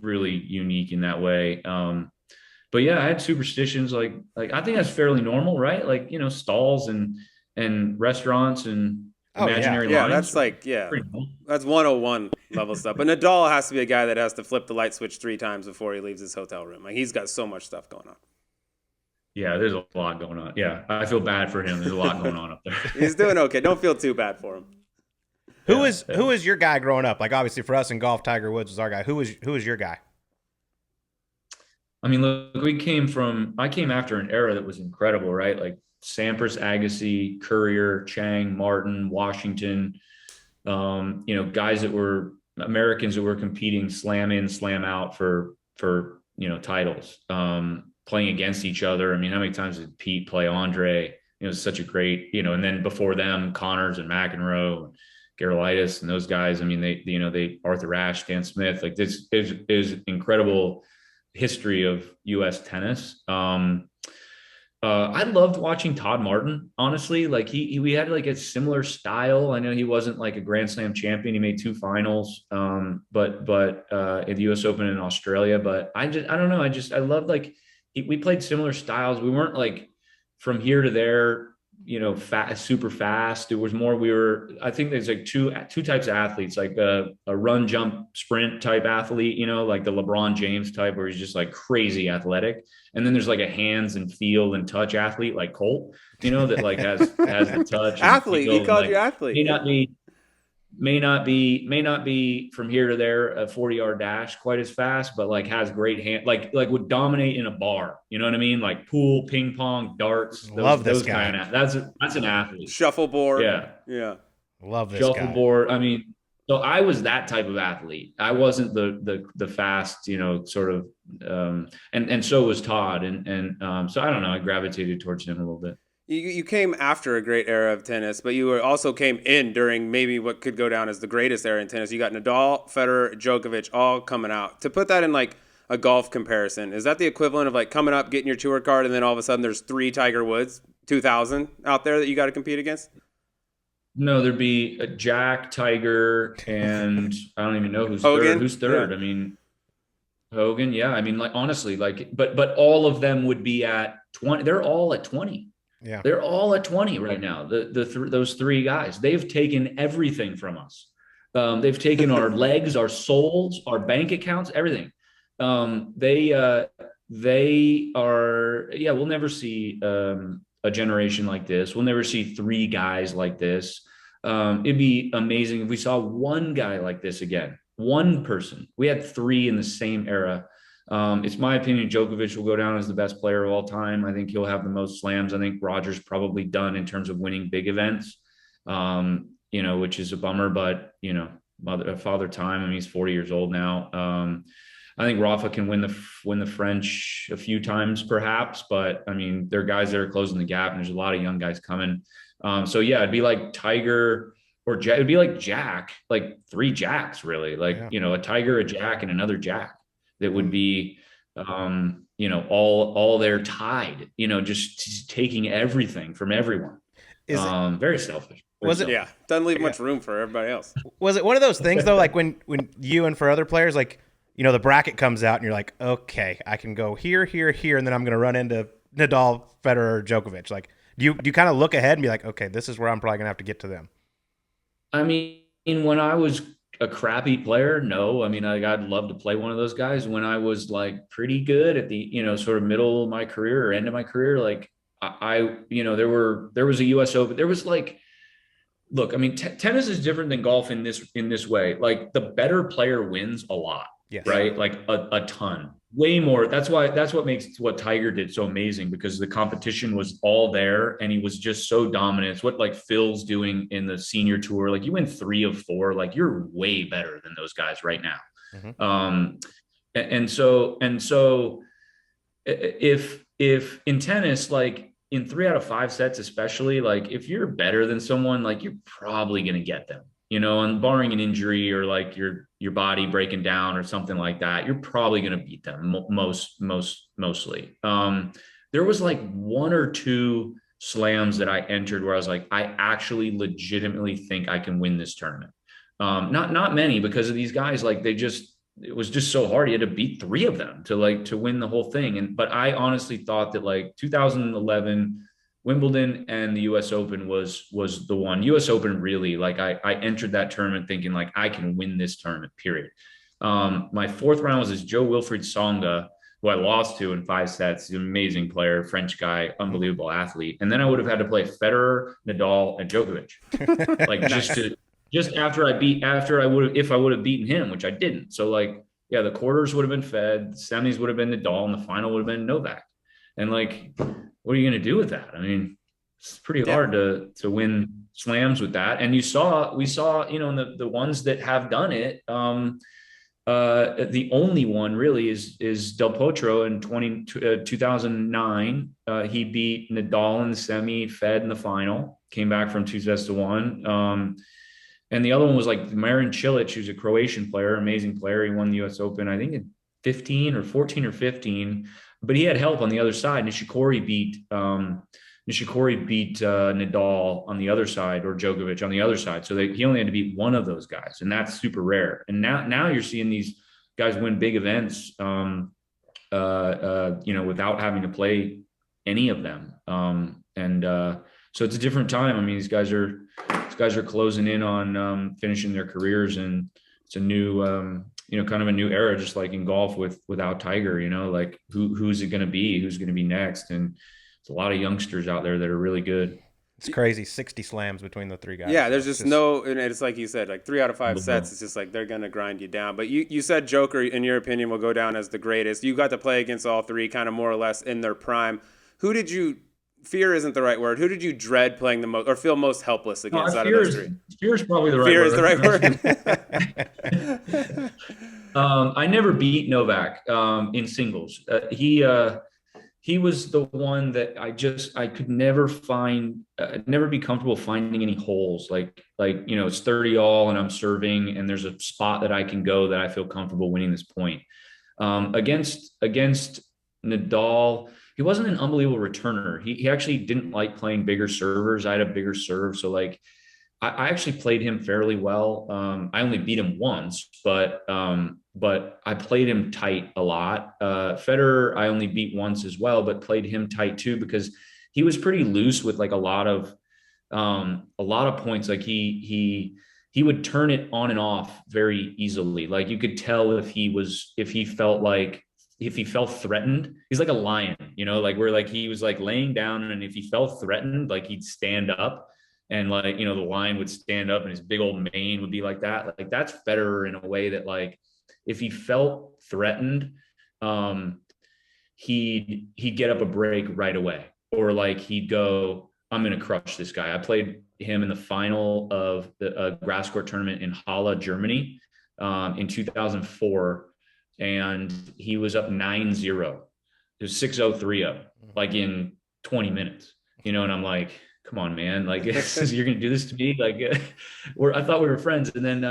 really unique in that way. But yeah, I had superstitions. Like I think that's fairly normal, right? Like, stalls and restaurants and imaginary lines. Yeah, that's like, that's 101 level stuff. But Nadal has to be a guy that has to flip the light switch 3 times before he leaves his hotel room. Like he's got so much stuff going on. Yeah, there's a lot going on. Yeah, I feel bad for him. There's a lot going on up there. He's doing okay. Don't feel too bad for him. Who is your guy growing up? Like obviously for us in golf, Tiger Woods was our guy. Who is your guy? I mean, look, I came after an era that was incredible, right? Like Sampras, Agassi, Courier, Chang, Martin, Washington, guys that were Americans that were competing slam in, slam out for titles, playing against each other. I mean, how many times did Pete play Andre? It was such a great, and then before them, Connors and McEnroe, Gerolaitis and those guys. I mean, they Arthur Ashe, Stan Smith, like this is incredible history of U.S. tennis. I loved watching Todd Martin, honestly. Like we had like a similar style. I know he wasn't like a Grand Slam champion. He made 2 finals, but in the U.S. Open in Australia. But I don't know. I loved like we played similar styles. We weren't like from here to there, super fast. It was more, I think there's like two types of athletes, like a run, jump, sprint type athlete, like the LeBron James type, where he's just like crazy athletic. And then there's like a hands and feel and touch athlete like Colt, that like has the touch. Athlete, he called you athlete. May not be from here to there a 40-yard dash quite as fast, but like has great hand, like would dominate in a bar. You know what I mean? Like pool, ping pong, darts. Love this guy. That's an athlete. Shuffleboard. Yeah. Love this Shuffleboard. I mean, so I was that type of athlete. I wasn't the fast, sort of, and so was Todd. And so I don't know. I gravitated towards him a little bit. You came after a great era of tennis, but you also came in during maybe what could go down as the greatest era in tennis. You got Nadal, Federer, Djokovic all coming out. To put that in like a golf comparison, is that the equivalent of like coming up, getting your tour card, and then all of a sudden there's 3 Tiger Woods 2000 out there that you got to compete against? No, there'd be a Jack, Tiger, and I don't even know who's Hogan? third. Who's third? Yeah. I mean, Hogan. Yeah. I mean, like honestly, like, but all of them would be at 20. They're all at 20. Yeah, they're all at 20 right now. Those 3 guys, they've taken everything from us. They've taken our legs, our souls, our bank accounts, everything. They are, we'll never see a generation like this. We'll never see 3 guys like this. It'd be amazing if we saw one guy like this again, one person. We had 3 in the same era. It's my opinion Djokovic will go down as the best player of all time. I think he'll have the most slams. I think Roger's probably done in terms of winning big events, which is a bummer, but, father time. I mean, he's 40 years old now. I think Rafa can win the French a few times perhaps, but I mean, there are guys that are closing the gap and there's a lot of young guys coming. So yeah, it'd be like Tiger or Jack. It'd be like Jack, like 3 Jacks really, like, a Tiger, a Jack, and another Jack. That would be, all there tied, just taking everything from everyone. Very selfish. Yeah. Doesn't leave much room for everybody else. Was it one of those things though, like when you and for other players, like, the bracket comes out and you're like, okay, I can go here, here, here, and then I'm going to run into Nadal, Federer, Djokovic. Like, do you kind of look ahead and be like, okay, this is where I'm probably going to have to get to them? I mean, when I was a crappy player, no. I mean, I'd love to play one of those guys. When I was like pretty good at the, sort of middle of my career or end of my career, like there was a U.S. Open. There was like, look, I mean, tennis is different than golf in this way. Like the better player wins a lot, yes. Right? Like a ton, way more. That's what makes what Tiger did so amazing, because the competition was all there and he was just so dominant. It's what like Phil's doing in the senior tour. Like you win 3 of 4, like you're way better than those guys right now. Mm-hmm. And so if in tennis, like in 3 out of 5 sets, especially, like if you're better than someone, like you're probably going to get them, and barring an injury or like your body breaking down or something like that, you're probably going to beat them mostly. There was like 1 or 2 slams that I entered where I was like, I actually legitimately think I can win this tournament. Not many, because of these guys, like it was just so hard. You had to beat 3 of them to win the whole thing. But I honestly thought that like 2011 Wimbledon and the US Open was the one. US Open, really, like I entered that tournament thinking like I can win this tournament, period. My 4th round was this Joe-Wilfried Tsonga, who I lost to in 5 sets. He's an amazing player, French guy, unbelievable athlete. And then I would have had to play Federer, Nadal, and Djokovic. Like just after I would have, if I would have beaten him, which I didn't. So like, yeah, the quarters would have been Fed, the semis would have been Nadal, and the final would have been Novak. And like, what are you going to do with that? I mean, it's pretty Yeah. hard to win slams with that. And we saw, you know, the ones that have done it. The only one really is Del Potro in 2009. He beat Nadal in the semi, Fed in the final, came back from 2-1. And the other one was like Marin Cilic, who's a Croatian player, amazing player. He won the U.S. Open, I think, in 15 or 14 or 15. But he had help on the other side. Nishikori beat Nadal on the other side, or Djokovic on the other side. So he only had to beat one of those guys, and that's super rare. And now you're seeing these guys win big events, you know, without having to play any of them. So it's a different time. I mean, these guys are closing in on finishing their careers, and it's a new, you know, kind of a new era, just like in golf without Tiger. You know, like who's it going to be? Who's going to be next? And there's a lot of youngsters out there that are really good. It's crazy. 60 slams between the three guys. Yeah, there's just no, and it's like you said, like 3 out of 5 sets. It's just like they're gonna grind you down. But you said Joker, in your opinion, will go down as the greatest. You got to play against all three, kind of more or less in their prime. Who did you fear? Isn't the right word. Who did you dread playing the most, or feel most helpless against out of those three? Fear is probably the right Fear word. is the right word. I never beat Novak in singles. He was the one that I could never never be comfortable finding any holes. Like, you know, it's 30 all and I'm serving and there's a spot that I can go that I feel comfortable winning this point. Against Nadal, he wasn't an unbelievable returner. He actually didn't like playing bigger servers. I had a bigger serve. So like, I actually played him fairly well. I only beat him once, but I played him tight a lot. Federer, I only beat once as well, but played him tight too, because he was pretty loose with like a lot of points. Like he would turn it on and off very easily. Like you could tell if he felt threatened. He's like a lion, you know, like where like he was like laying down, and if he felt threatened, like he'd stand up. And like, you know, the lion would stand up and his big old mane would be like that. Like that's Federer in a way that like, if he felt threatened, he'd get up a break right away. Or like he'd go, I'm going to crush this guy. I played him in the final of the grass court tournament in Halle, Germany in 2004. And he was up 9-0. It was 6-0, 3-0, like in 20 minutes, you know, and I'm like, come on, man. Like, you're going to do this to me? Like, I thought we were friends. And then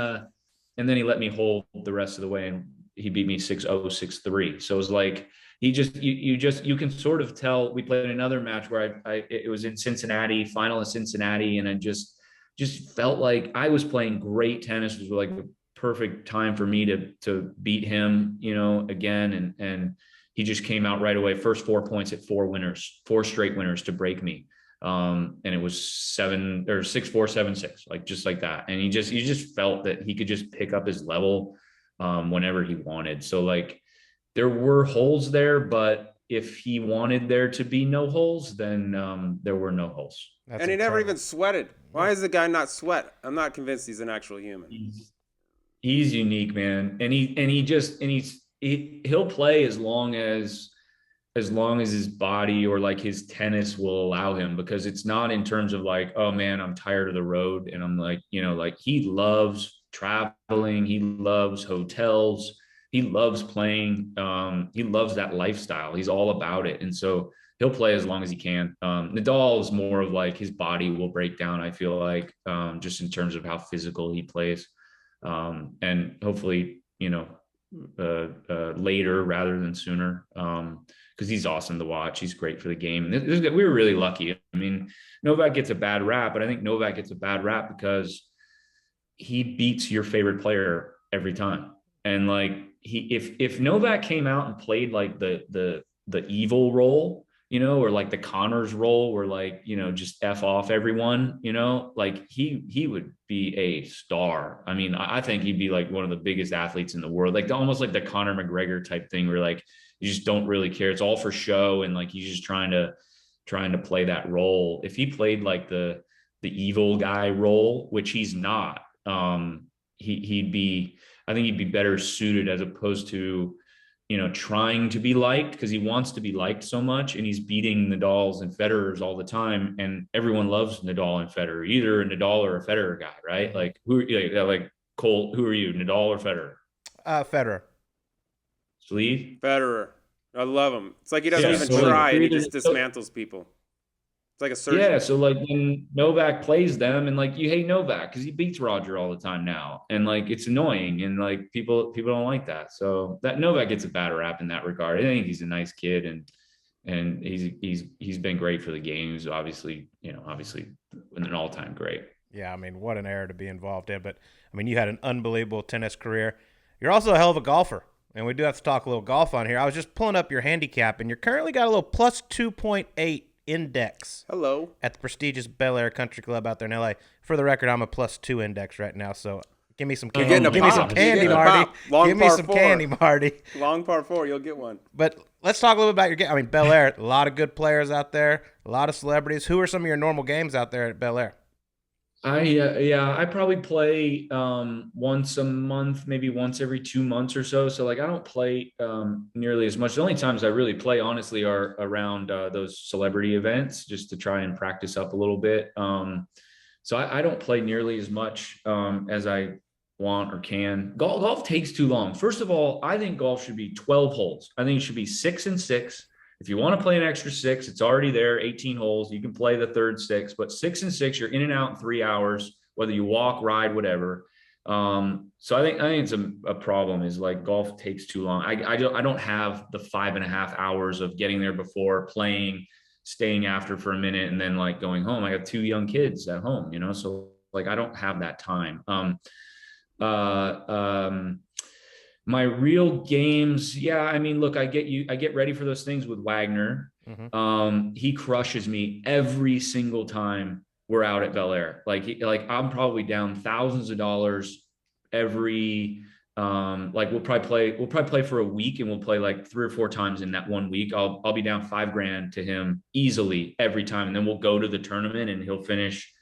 he let me hold the rest of the way, and he beat me 6-0, 6-3. So it was like, you can sort of tell. We played another match where it was in Cincinnati, final in Cincinnati. And I just felt like I was playing great tennis. It was like the perfect time for me to beat him, you know, again. And he just came out right away. First 4 points at 4 straight winners to break me. And it was 6-4, 7-6, like just like that. And you just felt that he could just pick up his level whenever he wanted. So like there were holes there, but if he wanted there to be no holes, then there were no holes. That's and he incredible. Never even sweated. Why is the guy not sweat? I'm not convinced he's an actual human. He's unique, man. And he'll play as long as his body or like his tennis will allow him, because it's not in terms of like, oh man, I'm tired of the road. And I'm like, you know, like he loves traveling. He loves hotels. He loves playing. He loves that lifestyle. He's all about it. And so he'll play as long as he can. Nadal is more of like his body will break down, I feel like, just in terms of how physical he plays. And hopefully, you know, later rather than sooner. Because he's awesome to watch. He's great for the game. We were really lucky. I mean, Novak gets a bad rap, but I think Novak gets a bad rap because he beats your favorite player every time. And like if Novak came out and played like the evil role, you know, or like the Connors role, where like, you know, just F off everyone, you know, like he would be a star. I mean, I think he'd be like one of the biggest athletes in the world, like almost like the Conor McGregor type thing, where like you just don't really care. It's all for show. And like, he's just trying to play that role. If he played like the evil guy role, which he's not, I think he'd be better suited as opposed to, trying to be liked, because he wants to be liked so much, and he's beating Nadals and Federers all the time, and everyone loves Nadal and Federer, either a Nadal or a Federer guy, right? Like like Colt, who are you, Nadal or Federer? Federer. Sleeve? Federer. I love him. It's like he doesn't even so try, and he either, just dismantles people. It's like a surgeon. yeah, so like when Novak plays them, and like you hate Novak because he beats Roger all the time now, and like it's annoying, and like people don't like that. So that Novak gets a bad rap in that regard. I think he's a nice kid, and he's been great for the games. Obviously, obviously an all-time great. Yeah, I mean, what an era to be involved in. But I mean, you had an unbelievable tennis career. You're also a hell of a golfer, and we do have to talk a little golf on here. I was just pulling up your handicap, and you're currently got a little plus 2.8 index. Hello. At the prestigious Bel Air Country Club out there in LA. For the record, I'm a plus 2 index right now, so give me some candy. Give me some candy, Mardy. Give me some candy, Mardy. Long par 4, you'll get one. But let's talk a little bit about your game. I mean, Bel Air, a lot of good players out there, a lot of celebrities. Who are some of your normal games out there at Bel Air? I probably play once a month, maybe once every 2 months or so. So like I don't play nearly as much. The only times I really play, honestly, are around those celebrity events, just to try and practice up a little bit. So I don't play nearly as much as I want or can. Golf takes too long. First of all, I think golf should be 12 holes. I think it should be 6 and 6. If you want to play an extra 6, it's already there, 18 holes. You can play the third 6, but 6 and 6, you're in and out in 3 hours, whether you walk, ride, whatever. So I think it's a problem, is like golf takes too long. I don't have the 5.5 hours of getting there before, playing, staying after for a minute, and then like going home. I have 2 young kids at home, so like I don't have that time. My real games, yeah, I mean, look, I get ready for those things with Wagner. Mm-hmm. He crushes me every single time we're out at Bel Air. Like I'm probably down thousands of dollars every like we'll probably play for a week, and we'll play like 3 or 4 times in that 1 week. I'll be down $5,000 to him easily every time, and then we'll go to the tournament and he'll finish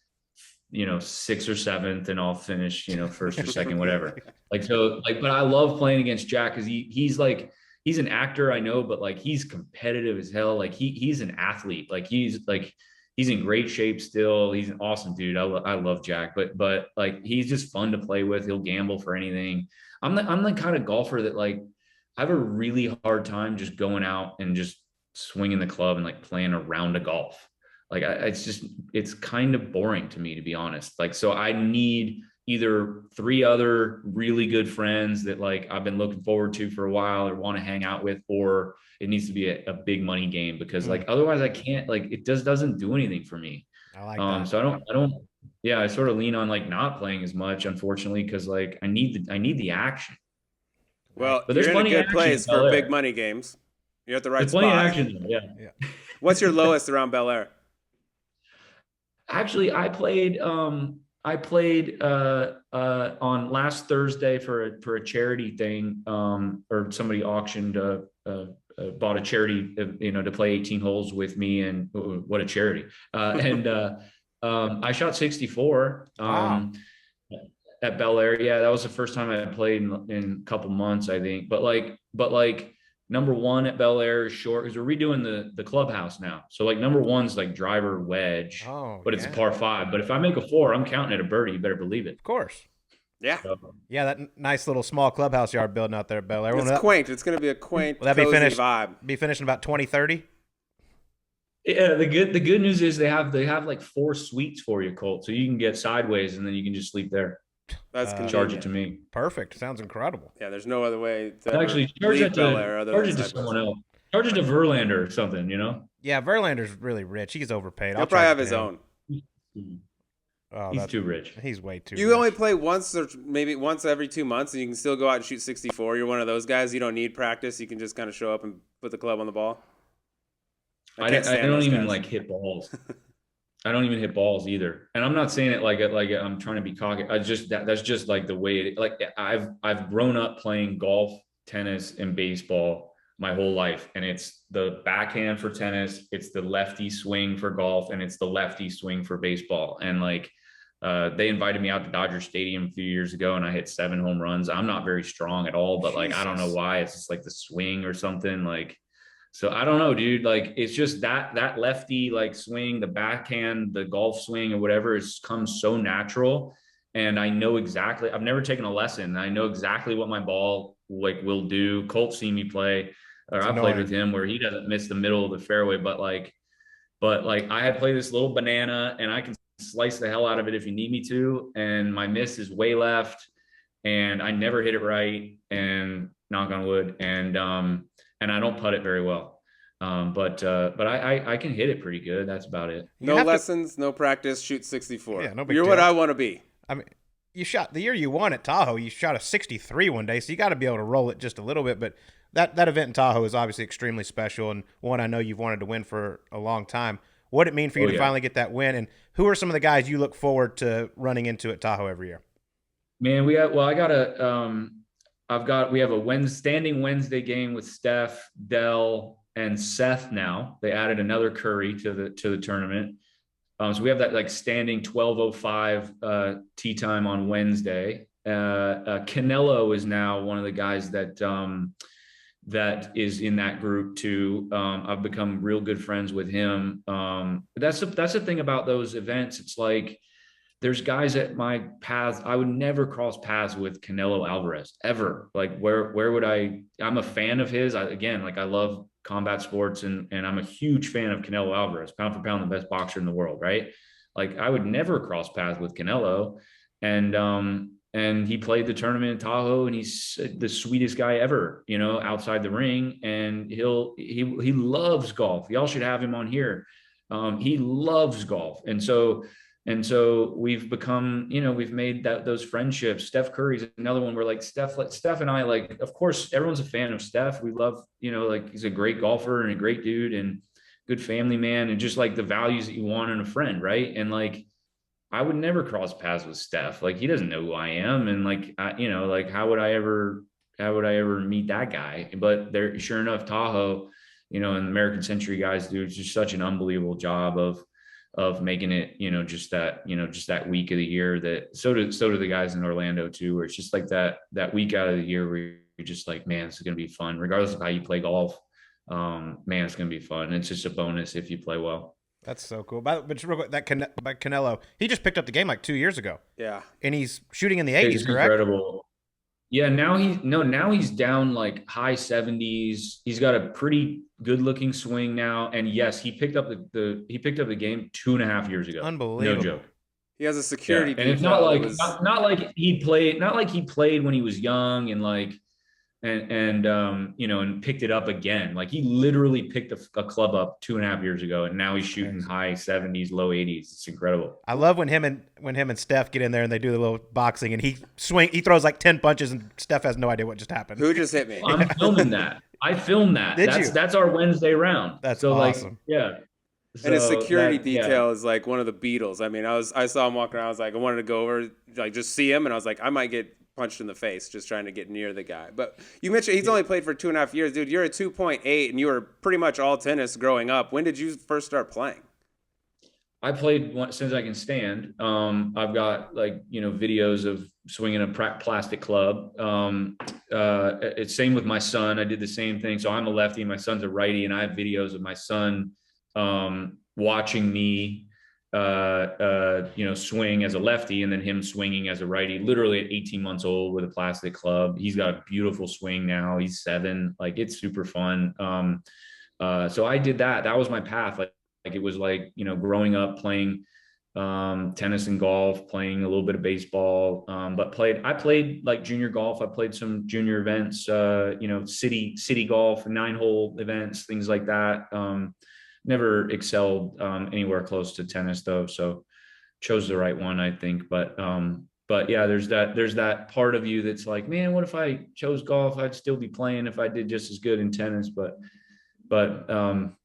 6th or 7th, and I'll finish, 1st or 2nd, whatever. But I love playing against Jack, because he's an actor, I know, but like he's competitive as hell. Like he's an athlete. Like he's in great shape still. He's an awesome dude. I love Jack, but like he's just fun to play with. He'll gamble for anything. I'm the kind of golfer that like I have a really hard time just going out and just swinging the club and like playing a round of golf. Like it's kind of boring to me, to be honest. Like, so I need either 3 other really good friends that like I've been looking forward to for a while or want to hang out with, or it needs to be a big money game, because like otherwise I can't, like it doesn't do anything for me. I like that. So I don't yeah, I sort of lean on like not playing as much, unfortunately, because like I need the action. Well, but you're in a good place for big money games. You're at the right spot. Plenty of action, yeah. What's your lowest around Bel Air? Actually, I played on last Thursday for a charity thing, or somebody auctioned bought a charity, to play 18 holes with me, and what a charity. I shot 64 wow. At Bel Air. Yeah, that was the first time I played in a couple months, I think. But like number 1 at Bel Air is short, because we're redoing the clubhouse now. So like number 1's like driver wedge, but it's a par 5. But if I make a 4, I'm counting it a birdie. You better believe it. Of course. Yeah. So, yeah, that nice little small clubhouse you are building out there at Bel Air. It's quaint. It's going to be a quaint, will that cozy be finished, vibe. Be finished in about 2030? Yeah, the good news is they have like 4 suites for you, Colt. So you can get sideways, and then you can just sleep there. That's charge it to me. Perfect. Sounds incredible. Yeah, there's no other way to actually charge it to someone else. Charge it to Verlander or something, Yeah, Verlander's really rich. He's overpaid. He'll probably have his own. Oh, he's too rich. He's way too You rich. only play once or maybe once every 2 months, and you can still go out and shoot 64. You're one of those guys. You don't need practice. You can just kind of show up and put the club on the ball. I don't even like hit balls. I don't even hit balls either. And I'm not saying it like I'm trying to be cocky. That's just like the way it, like I've grown up playing golf, tennis, and baseball my whole life. And it's the backhand for tennis, it's the lefty swing for golf, and it's the lefty swing for baseball. And like They invited me out to Dodger Stadium a few years ago, and I hit 7 home runs. I'm not very strong at all, but like I don't know why. It's just like the swing or something. Like, so I don't know, dude. Like it's just that lefty like swing, the backhand, the golf swing or whatever, has come so natural. And I know exactly. I've never taken a lesson. I know exactly what my ball like will do. Colt seen me play, or I played with him where he doesn't miss the middle of the fairway, but like I had played this little banana, and I can slice the hell out of it if you need me to. And my miss is way left, and I never hit it right. And knock on wood, and I don't putt it very well. But I can hit it pretty good. That's about it. No lessons, no practice. Shoot 64. Yeah, no big You're deal. what I want to be. I mean, you shot the year you won at Tahoe. You shot a 63 one day, so you got to be able to roll it just a little bit. But that event in Tahoe is obviously extremely special, and one I know you've wanted to win for a long time. What did it mean for you to finally get that win, and who are some of the guys you look forward to running into at Tahoe every year? Man, we have a standing Wednesday game with Steph, Dell, and Seth now. They added another Curry to the tournament. So we have that like standing 12:05 tee time on Wednesday. Canelo is now one of the guys that is in that group too. I've become real good friends with him. That's the thing about those events. It's like there's guys at my paths. I would never cross paths with Canelo Alvarez ever. Like where would I? I'm a fan of his. I love combat sports, and I'm a huge fan of Canelo Alvarez, pound for pound, the best boxer in the world, right? Like I would never cross paths with Canelo, and he played the tournament in Tahoe, and he's the sweetest guy ever, outside the ring, and he loves golf. Y'all should have him on here. He loves golf, and so we've become, we've made those friendships. Steph Curry's another one where like Steph and I, like, of course, everyone's a fan of Steph. We love, like he's a great golfer and a great dude and good family man, and just like the values that you want in a friend. Right. And like, I would never cross paths with Steph. Like he doesn't know who I am. And like, like how would I ever meet that guy? But there, sure enough, Tahoe, and the American Century guys do just such an unbelievable job of making it, just that week of the year. That so do the guys in Orlando too, where it's just like that week out of the year where you're just like, man, this is going to be fun. Regardless of how you play golf, man, it's going to be fun. It's just a bonus if you play well. That's so cool. But just real quick, by Canelo, he just picked up the game like 2 years ago. Yeah. And he's shooting in the 80s, it's correct? Incredible. Yeah, now he's down like high 70s. He's got a pretty good looking swing now. And yes, he picked up the game 2.5 years ago. Unbelievable. No joke. He has a security and it's not like he played when he was young and like and picked it up again. Like he literally picked a club up 2.5 years ago, and now he's shooting high 70s, low 80s. It's incredible. I love when him and Steph get in there and they do the little boxing, and he throws like 10 punches, and Steph has no idea what just happened. Who just hit me? I'm filming that. I filmed that. That's our Wednesday round. That's so awesome. Like, yeah. So and his security detail is like one of the Beatles. I mean, I saw him walking around. I was like, I wanted to go over, like, just see him, and I was like, I might get punched in the face just trying to get near the guy. But you mentioned he's only played for 2.5 years. Dude, you're a 2.8, and you were pretty much all tennis growing up. When did you first start playing? I played since I can stand. I've got videos of swinging a plastic club. It's same with my son. I did the same thing. So I'm a lefty, my son's a righty, and I have videos of my son watching me swing as a lefty, and then him swinging as a righty, literally at 18 months old with a plastic club. He's got a beautiful swing now. He's 7. Like, it's super fun. So I did that. That was my path. Like it was like, growing up playing tennis and golf, playing a little bit of baseball, but I played like junior golf. I played some junior events, city golf, 9-hole events, things like that. Never excelled anywhere close to tennis though, so chose the right one, I think. But yeah, there's that part of you that's like, man, what if I chose golf? I'd still be playing if I did just as good in tennis. But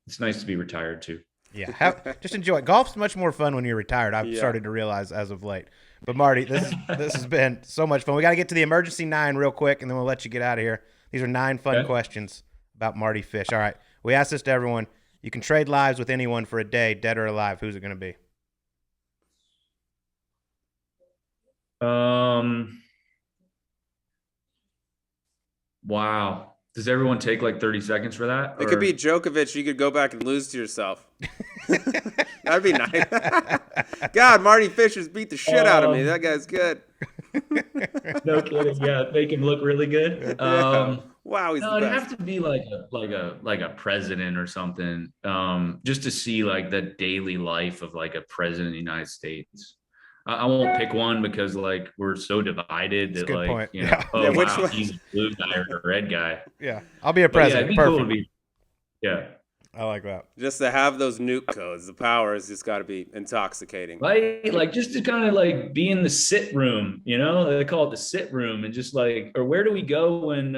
it's nice to be retired too. Yeah, just enjoy it. Golf's much more fun when you're retired. I've started to realize as of late. But Marty, this has been so much fun. We got to get to the emergency 9 real quick, and then we'll let you get out of here. These are 9 fun questions about Mardy Fish. All right, we asked this to everyone. You can trade lives with anyone for a day, dead or alive. Who's it going to be? Wow. Does everyone take like 30 seconds for that? It could be Djokovic. You could go back and lose to yourself. That'd be nice. God, Mardy Fish has beat the shit out of me. That guy's good. No kidding. Yeah, make him look really good. Wow, he's No, the it'd best. have to be like a president or something. Just to see like the daily life of like a president of the United States. I won't pick one because like we're so divided That's a that good like point. you know, Yeah. oh Yeah, which wow, one? he's a blue guy or a red guy. Yeah, I'll be a But yeah, president. it'd be cool Perfect. to be. Yeah. I like that. Just to have those nuke codes, the power has just got to be intoxicating. Right, like just to kind of like be in the sit room, you know, they call it the sit room, and just like, or where do we go when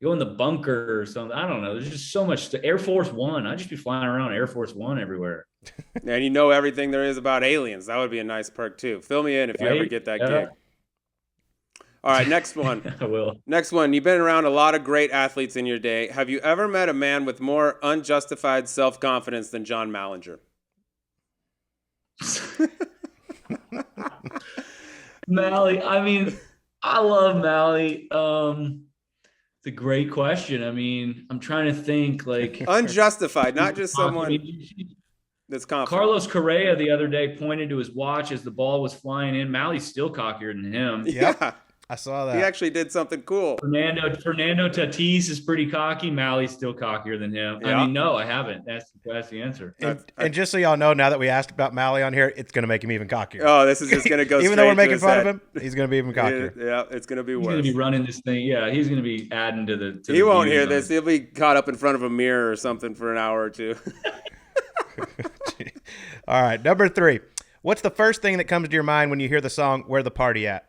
go in the bunker or something? I don't know. There's just so much. Air Force One, I'd just be flying around Air Force One everywhere. And you know everything there is about aliens. That would be a nice perk too. Fill me in if you ever Right? get that Yeah. gig. All right, next one. I will. Next one. You've been around a lot of great athletes in your day. Have you ever met a man with more unjustified self-confidence than John Mallinger? Mally, I mean, I love Mally. It's a great question. I mean, I'm trying to think like Unjustified, not just someone that's confident. Carlos Correa the other day pointed to his watch as the ball was flying in. Mally's still cockier than him. Yeah, I saw that. he actually did something cool. Fernando Tatis is pretty cocky. Mally's still cockier than him. Yeah. I mean, no, I haven't. That's the answer. And just so y'all know, now that we asked about Mally on here, it's going to make him even cockier. Oh, this is just going to go Even though we're straight to making his fun head. of him, he's going to be even cockier. Yeah, it's going to be He's worse. going to be running this thing. Yeah, he's going to be adding to the. He won't hear this. He'll be caught up in front of a mirror or something for an hour or two. All right, number 3. What's the first thing that comes to your mind when you hear the song "Where the Party At"?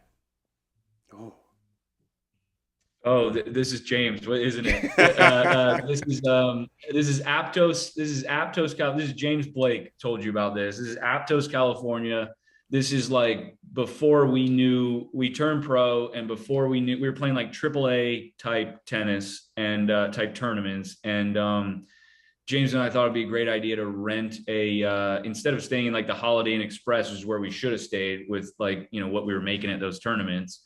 Oh, this is James, isn't it? This is Aptos. This is Aptos. This is James Blake. Told you about this. This is Aptos, California. This is like before we knew we turned pro, and before we knew we were playing like AAA type tennis and type tournaments. And James and I thought it'd be a great idea to rent a instead of staying in like the Holiday Inn Express, which is where we should have stayed with like what we were making at those tournaments.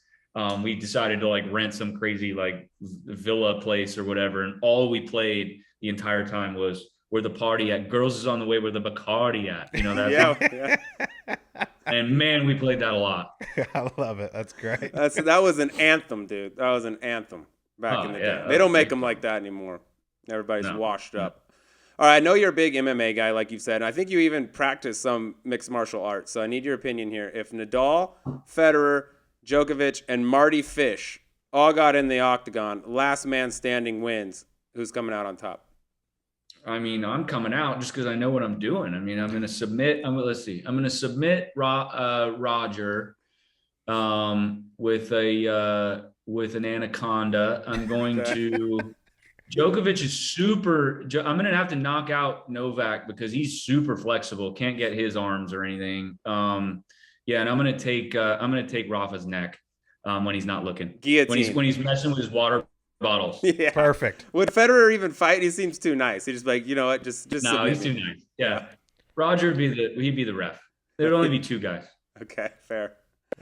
We decided to like rent some crazy like villa place or whatever, and all we played the entire time was "Where the Party At." Girls is on the way, where the Bacardi at. That. Yeah. And man, we played that a lot. I love it. That's great. That was an anthem, dude. That was an anthem back in the day. They don't make them like that anymore. Everybody's washed up. All right, I know you're a big MMA guy, like you said. And I think you even practice some mixed martial arts. So I need your opinion here. If Nadal, Federer, Djokovic, and Mardy Fish all got in the octagon, last man standing wins, who's coming out on top? I mean, I'm coming out just because I know what I'm doing. I mean, I'm going to submit. Let's see. I'm going to submit Roger with an anaconda. I'm going to. Djokovic is super. I'm going to have to knock out Novak because he's super flexible. Can't get his arms or anything. Yeah, and I'm going to take Rafa's neck when he's not looking. Guillotine. When he's messing with his water bottles. Yeah. Perfect. Would Federer even fight? He seems too nice. He's just like, you know what? Just. No, he's too nice. Yeah, Roger would be the ref. There'd only be 2 guys. Okay, fair.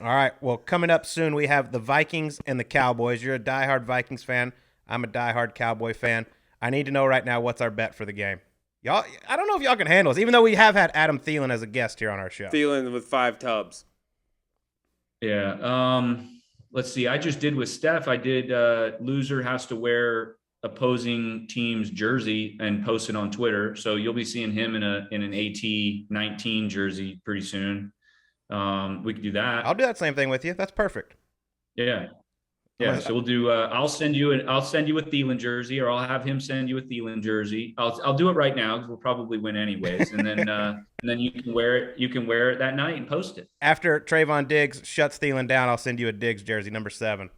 All right. Well, coming up soon, we have the Vikings and the Cowboys. You're a diehard Vikings fan. I'm a diehard Cowboy fan. I need to know right now what's our bet for the game. Y'all, I don't know if y'all can handle this, even though we have had Adam Thielen as a guest here on our show. Thielen with 5 tubs. Yeah. Let's see. I just did with Steph. I did loser has to wear opposing team's jersey and post it on Twitter. So you'll be seeing him in an AT-19 jersey pretty soon. We could do that. I'll do that same thing with you. That's perfect. Yeah. Yeah. So we'll do. I'll send you a Thielen jersey, or I'll have him send you a Thielen jersey. I'll do it right now because we'll probably win anyways. And then you can wear it. You can wear it that night and post it. After Trayvon Diggs shuts Thielen down, I'll send you a Diggs jersey, number 7.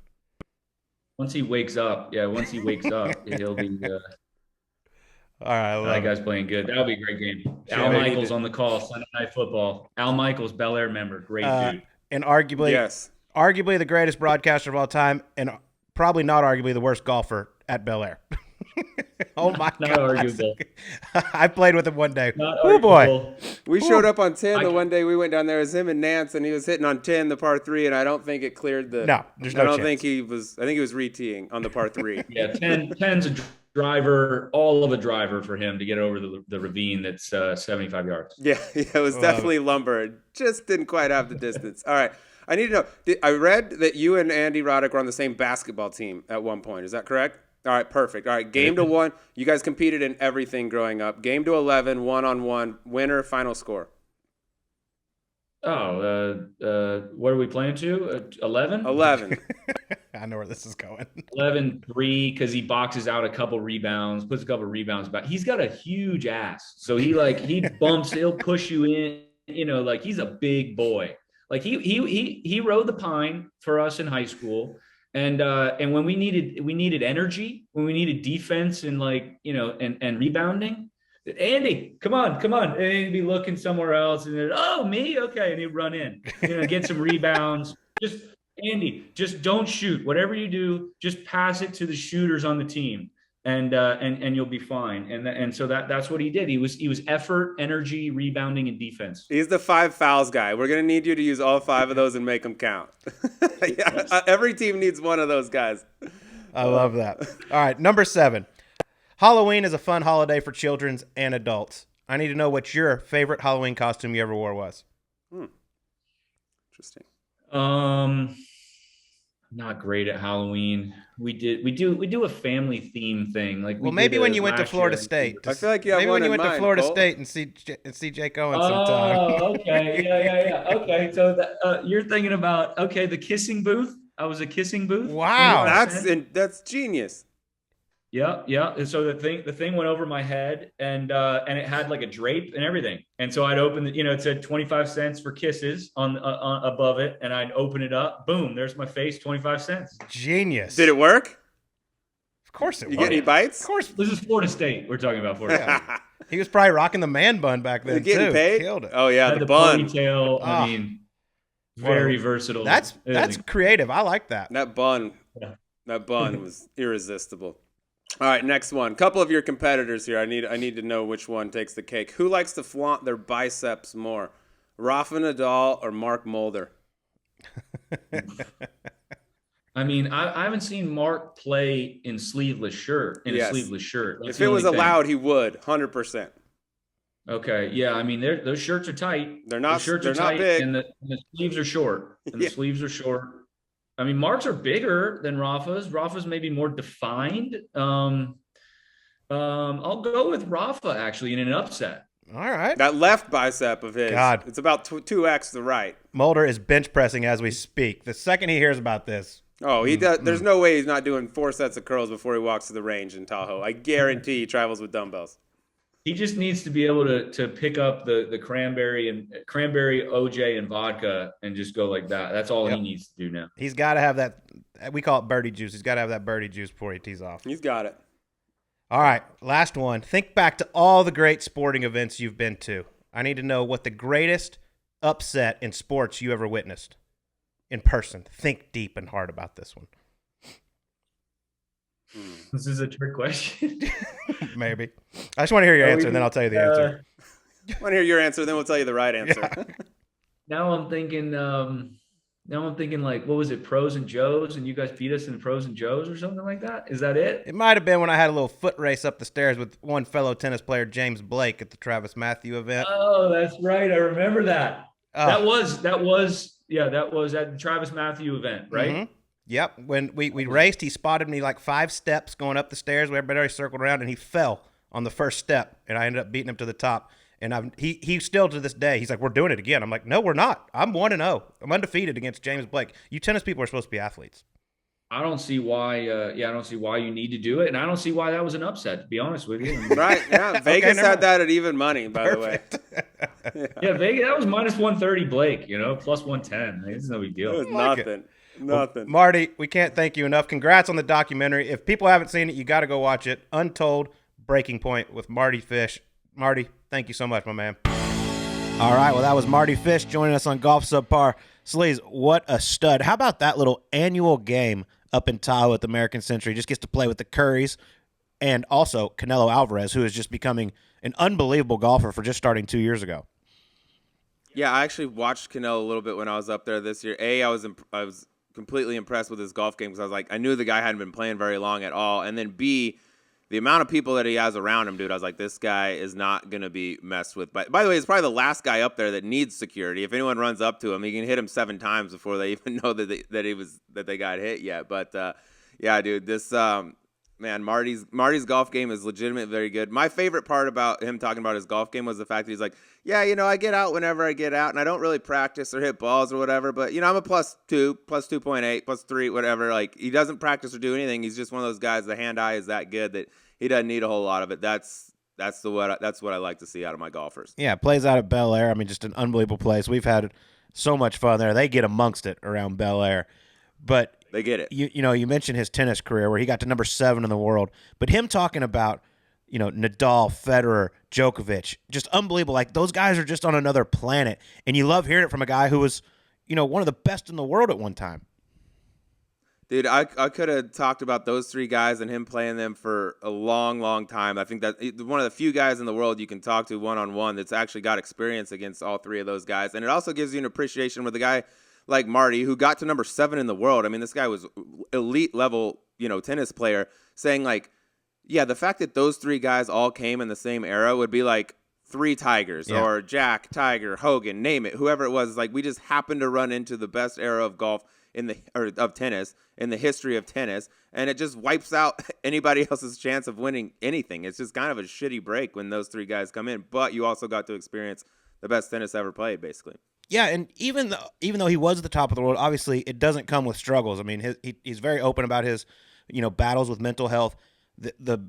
Once he wakes up, he'll be. All right, that guy's playing good. That'll be a great game. Al Michaels on the call, Sunday Night Football. Al Michaels, Bel Air member, great dude. And arguably the greatest broadcaster of all time, and probably not arguably the worst golfer at Bel Air. Oh my Not God. arguable. I played with him one day. Not Oh boy. arguable. We showed up on 10 the one day we went down there. It was him and Nance, and he was hitting on 10, the par 3, and I don't think it cleared the. No, there's no I don't chance. think he was. I think he was re-teeing on the par 3. Yeah, 10's a driver, all of a driver for him to get over the ravine that's 75 yards. Yeah, it was definitely lumber. It just didn't quite have the distance. All right. I need to know. I read that you and Andy Roddick were on the same basketball team at one point. Is that correct? All right, perfect. All right, game to 1. You guys competed in everything growing up. Game to 11, 1-on-1, winner, final score. Oh, what are we playing to? 11? 11. I know where this is going. 11-3 because he boxes out a couple rebounds, puts a couple rebounds back. He's got a huge ass, so he bumps. He'll push you in. Like he's a big boy. Like he rode the pine for us in high school, and when we needed energy, when we needed defense and and rebounding, Andy, come on, and he'd be looking somewhere else, and then, oh, me, okay, and he'd run in, get some rebounds. Just Andy, just don't shoot. Whatever you do, just pass it to the shooters on the team, and you'll be fine. And so that's what he did. He was effort, energy, rebounding, and defense. He's the 5 fouls guy. We're going to need you to use all 5 of those and make them count. Yeah, every team needs one of those guys. I love that. All right, number 7. Halloween is a fun holiday for children and adults. I need to know what your favorite Halloween costume you ever wore was. Interesting. Not great at Halloween. We do a family theme thing. Well, maybe when you went to Florida State. I feel like you have maybe one when you in went to mind, Florida Colt. State and see Jake Owen sometime. Oh, okay, yeah. Okay, so you're thinking about the kissing booth. I was a kissing booth. Wow, that's genius. Yeah. And so the thing went over my head, and it had like a drape and everything. And so I'd open it said 25 cents for kisses on above it, and I'd open it up. Boom, there's my face, 25 cents. Genius. Did it work? Of course it worked. You get any bites? Of course. This is Florida State. We're talking about Florida State. He was probably rocking the man bun back then, getting too. paid? Killed it. Oh, yeah, Had the bun. ponytail. I mean, very versatile. That's creative. I like that. That bun was irresistible. All right, next one. Couple of your competitors here. I need to know which one takes the cake. Who likes to flaunt their biceps more, Rafa Nadal or Mark Mulder? I mean, I haven't seen Mark play in sleeveless shirt. A sleeveless shirt. That's if it was allowed, he would 100%. Okay, yeah. I mean, those shirts are tight. They're not. They're not tight, big, and the sleeves are short. And the sleeves are short. I mean, Mark's are bigger than Rafa's. Rafa's maybe more defined. I'll go with Rafa actually in an upset. All right. That left bicep of his. God. It's about 2x the right. Mulder is bench pressing as we speak. The second he hears about this. Oh, he does. There's no way he's not doing 4 sets of curls before he walks to the range in Tahoe. I guarantee he travels with dumbbells. He just needs to be able to pick up the cranberry OJ and vodka and just go like that. That's all he needs to do now. He's got to have that. We call it birdie juice. He's got to have that birdie juice before he tees off. He's got it. All right, last one. Think back to all the great sporting events you've been to. I need to know what the greatest upset in sports you ever witnessed in person. Think deep and hard about this one. This is a trick question. Maybe. I just want to hear your answer, and then I'll tell you the answer. I want to hear your answer, then we'll tell you the right answer. Yeah. Now I'm thinking like, what was it, Pros and Joes, and you guys beat us in Pros and Joes or something like that? Is that it? It might have been when I had a little foot race up the stairs with one fellow tennis player, James Blake, at the Travis Matthew event. Oh, that's right. I remember that. Oh. That was at the Travis Matthew event, right? Mm-hmm. Yep. When we raced, he spotted me like 5 steps going up the stairs. Everybody circled around, and he fell on the first step, and I ended up beating him to the top. And he still to this day, he's like, we're doing it again. I'm like, no, we're not. I'm 1-0. I'm undefeated against James Blake. You tennis people are supposed to be athletes. I don't see why. I don't see why you need to do it, and I don't see why that was an upset. To be honest with you, right? Yeah, Vegas had that at even money, by the way. Yeah, Vegas, that was minus 130 Blake. Plus 110. It's no big deal. It was nothing. Nothing. Well, Marty, we can't thank you enough. Congrats on the documentary. If people haven't seen it, you got to go watch it. Untold, Breaking Point with Mardy Fish. Marty, thank you so much, my man. All right, well, that was Mardy Fish joining us on Golf Subpar. Sleaze, what a stud. How about that little annual game up in Tahoe at the American Century? Just gets to play with the Currys. and also Canelo Alvarez, who is just becoming an unbelievable golfer for just starting 2 years ago. Yeah, I actually watched Canelo a little bit when I was up there this year. I was completely impressed with his golf game because I was like, I knew the guy hadn't been playing very long at all. And then B, the amount of people that he has around him, dude, I was like, this guy is not going to be messed with. By the way, he's probably the last guy up there that needs security. If anyone runs up to him, he can hit him 7 times before they even know that they got hit yet. But yeah, dude, this man, Mardy's golf game is legitimately very good. My favorite part about him talking about his golf game was the fact that he's like, yeah, I get out whenever I get out, and I don't really practice or hit balls or whatever, but, I'm a +2, +2.8, +3, whatever. Like, he doesn't practice or do anything. He's just one of those guys, the hand-eye is that good that he doesn't need a whole lot of it. That's what I like to see out of my golfers. Yeah, plays out at Bel Air. I mean, just an unbelievable place. We've had so much fun there. They get amongst it around Bel Air. But they get it. You mentioned his tennis career where he got to number 7 in the world, but him talking about, Nadal, Federer, Djokovic, just unbelievable. Like, those guys are just on another planet, and you love hearing it from a guy who was, one of the best in the world at one time. Dude, I could have talked about those 3 guys and him playing them for a long, long time. I think that one of the few guys in the world you can talk to one-on-one that's actually got experience against all 3 of those guys. And it also gives you an appreciation with a guy like Mardy, who got to number 7 in the world. I mean, this guy was elite level, tennis player, saying like, yeah, the fact that those 3 guys all came in the same era would be like 3 Tigers or Jack, Tiger, Hogan, name it, whoever it was. Like, we just happened to run into the best era of golf of tennis in the history of tennis, and it just wipes out anybody else's chance of winning anything. It's just kind of a shitty break when those 3 guys come in, but you also got to experience the best tennis ever played, basically. Yeah, and even though he was at the top of the world, obviously it doesn't come with struggles. I mean, he's very open about his, battles with mental health. The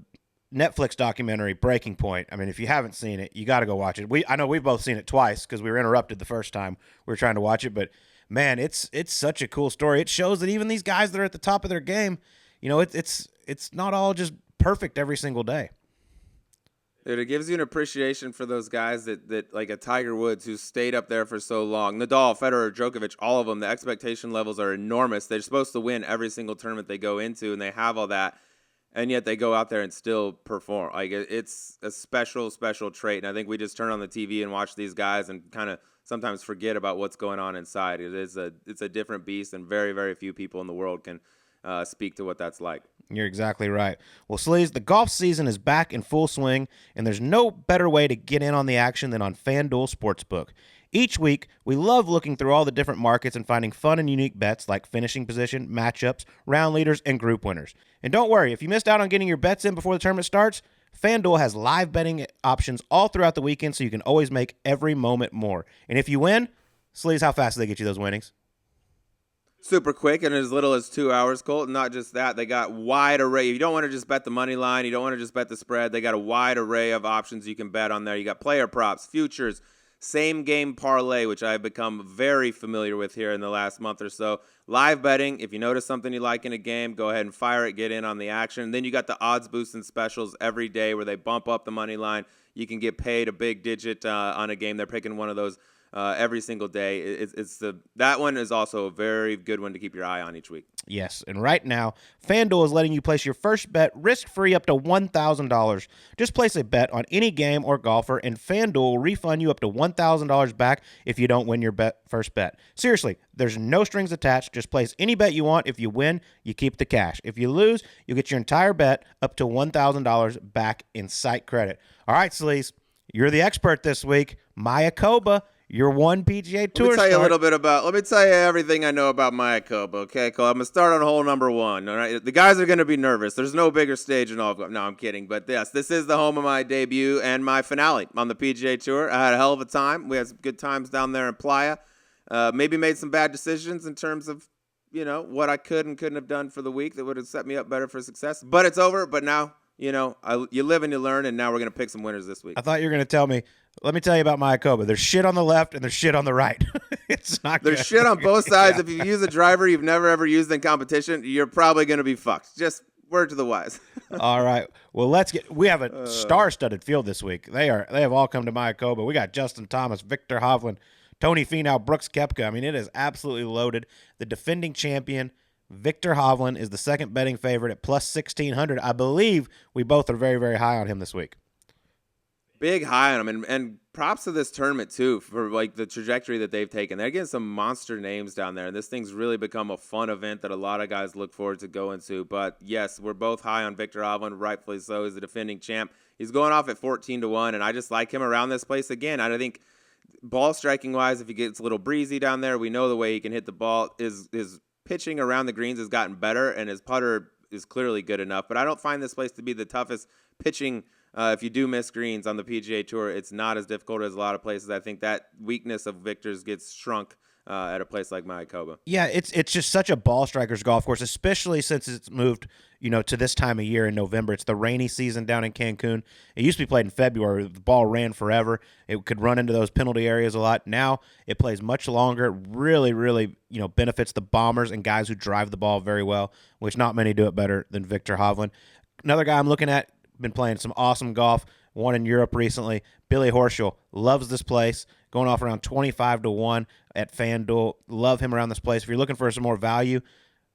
Netflix documentary Breaking Point. I mean, if you haven't seen it, you got to go watch it. I know we've both seen it twice because we were interrupted the first time we were trying to watch it. But man, it's such a cool story. It shows that even these guys that are at the top of their game, it's not all just perfect every single day. Dude, it gives you an appreciation for those guys that like a Tiger Woods who stayed up there for so long. Nadal, Federer, Djokovic, all of them, the expectation levels are enormous. They're supposed to win every single tournament they go into, and they have all that, and yet they go out there and still perform. Like, it's a special, special trait, and I think we just turn on the TV and watch these guys and kind of sometimes forget about what's going on inside. It's a different beast, and very, very few people in the world can speak to what that's like. You're exactly right. Well, Sleaze, the golf season is back in full swing, and there's no better way to get in on the action than on FanDuel Sportsbook. Each week, we love looking through all the different markets and finding fun and unique bets like finishing position, matchups, round leaders, and group winners. And don't worry, if you missed out on getting your bets in before the tournament starts, FanDuel has live betting options all throughout the weekend, so you can always make every moment more. And if you win, Sleaze, how fast do they get you those winnings? Super quick and as little as 2 hours, Colt. And not just that, they got wide array. You don't want to just bet the money line. You don't want to just bet the spread. They got a wide array of options you can bet on there. You got player props, futures, same game parlay, which I've become very familiar with here in the last month or so. Live betting. If you notice something you like in a game, go ahead and fire it, get in on the action. And then you got the odds boost and specials every day where they bump up the money line. You can get paid a big digit on a game. They're picking one of those every single day. That one is also a very good one to keep your eye on each week. Yes, and right now, FanDuel is letting you place your first bet risk-free up to $1,000. Just place a bet on any game or golfer, and FanDuel will refund you up to $1,000 back if you don't win your first bet. Seriously, there's no strings attached. Just place any bet you want. If you win, you keep the cash. If you lose, you get your entire bet up to $1,000 back in site credit. All right, Sleaze, you're the expert this week. Mayakoba, your one PGA Tour Let me tell you everything I know about Mayakoba, okay, Cole? I'm going to start on hole number 1, all right? The guys are going to be nervous. There's no bigger stage in all of golf. No, I'm kidding. But yes, this is the home of my debut and my finale on the PGA Tour. I had a hell of a time. We had some good times down there in Playa. Maybe made some bad decisions in terms of, what I could and couldn't have done for the week that would have set me up better for success. But it's over. But now, you live and you learn, and now we're going to pick some winners this week. I thought you were going to tell me, let me tell you about Mayakoba. There's shit on the left and there's shit on the right. It's not There's good. shit on both sides. Yeah. If you use a driver you've never, ever used in competition, you're probably going to be fucked. Just word to the wise. All right. Well, we have a star-studded field this week. They have all come to Mayakoba. We got Justin Thomas, Victor Hovland, Tony Finau, Brooks Koepka. I mean, it is absolutely loaded. The defending champion, Victor Hovland is the second betting favorite at plus 1,600. I believe we both are very, very high on him this week. Big high on him, and props to this tournament too for like the trajectory that they've taken. They're getting some monster names down there, and this thing's really become a fun event that a lot of guys look forward to going to. But yes, we're both high on Victor Hovland, rightfully so. He's the defending champ. He's going off at 14-1, and I just like him around this place again. I think ball striking wise, if he gets a little breezy down there, we know the way he can hit the ball. His pitching around the greens has gotten better, and his putter is clearly good enough. But I don't find this place to be the toughest pitching. If you do miss greens on the PGA Tour, it's not as difficult as a lot of places. I think that weakness of Victor's gets shrunk at a place like Mayakoba. Yeah, it's just such a ball striker's golf course, especially since it's moved, to this time of year in November. It's the rainy season down in Cancun. It used to be played in February. The ball ran forever. It could run into those penalty areas a lot. Now it plays much longer. Really, really, benefits the bombers and guys who drive the ball very well, which not many do it better than Victor Hovland. Another guy I'm looking at, been playing some awesome golf, won in Europe recently. Billy Horschel loves this place, going off around 25-1 at FanDuel. Love him around this place. If you're looking for some more value,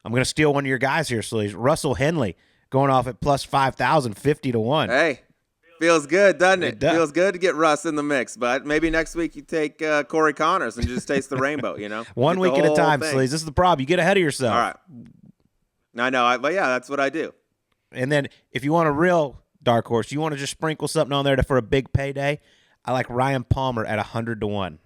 I'm going to steal one of your guys here, Sleaze. Russell Henley going off at plus 5,000, 50-1. Hey, feels good, doesn't it? It does. Feels good to get Russ in the mix, but maybe next week you take Corey Connors and just taste the rainbow, One Get week the at a whole time, thing. Sleaze. This is the problem. You get ahead of yourself. All right. I know, but yeah, that's what I do. And then if you want a real dark horse, you want to just sprinkle something on there for a big payday, I like Ryan Palmer at 100-1.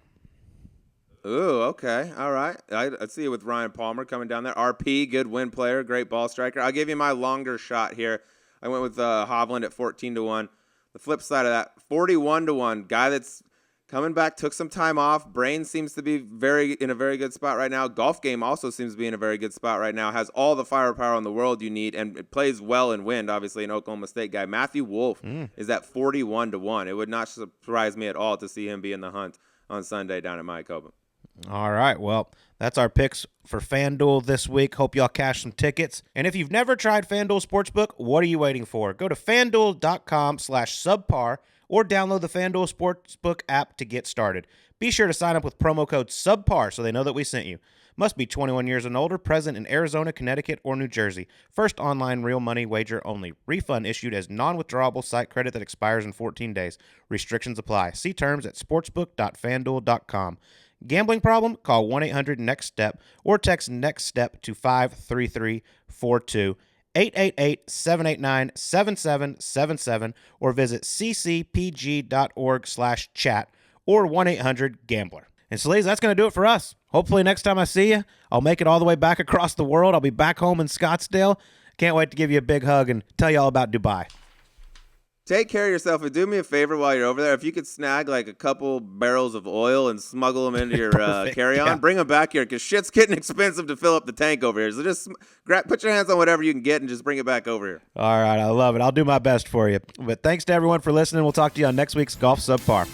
Ooh, okay. All right. I see you with Ryan Palmer coming down there. RP, good win player, great ball striker. I'll give you my longer shot here. I went with Hovland at 14-1. The flip side of that, 41-1. Guy that's coming back, took some time off. Brain seems to be in a very good spot right now. Golf game also seems to be in a very good spot right now. Has all the firepower in the world you need, and it plays well in wind, obviously, an Oklahoma State guy. Matthew Wolff is at 41-1. It would not surprise me at all to see him be in the hunt on Sunday down at Mayakoba. All right, well, that's our picks for FanDuel this week. Hope y'all cash some tickets. And if you've never tried FanDuel Sportsbook, what are you waiting for? Go to FanDuel.com/subpar or download the FanDuel Sportsbook app to get started. Be sure to sign up with promo code SUBPAR so they know that we sent you. Must be 21 years and older, present in Arizona, Connecticut, or New Jersey. First online real money wager only. Refund issued as non-withdrawable site credit that expires in 14 days. Restrictions apply. See terms at sportsbook.fanduel.com. Gambling problem? Call 1-800-NEXT-STEP or text NEXT STEP to 53342. 888-789-7777 or visit ccpg.org/chat or 1-800-GAMBLER. And Sleaze, that's going to do it for us. Hopefully next time I see you, I'll make it all the way back across the world. I'll be back home in Scottsdale. Can't wait to give you a big hug and tell you all about Dubai. Take care of yourself and do me a favor while you're over there. If you could snag like a couple barrels of oil and smuggle them into your carry-on, yeah. Bring them back here because shit's getting expensive to fill up the tank over here. So just put your hands on whatever you can get and just bring it back over here. All right, I love it. I'll do my best for you. But thanks to everyone for listening. We'll talk to you on next week's Golf Subpar.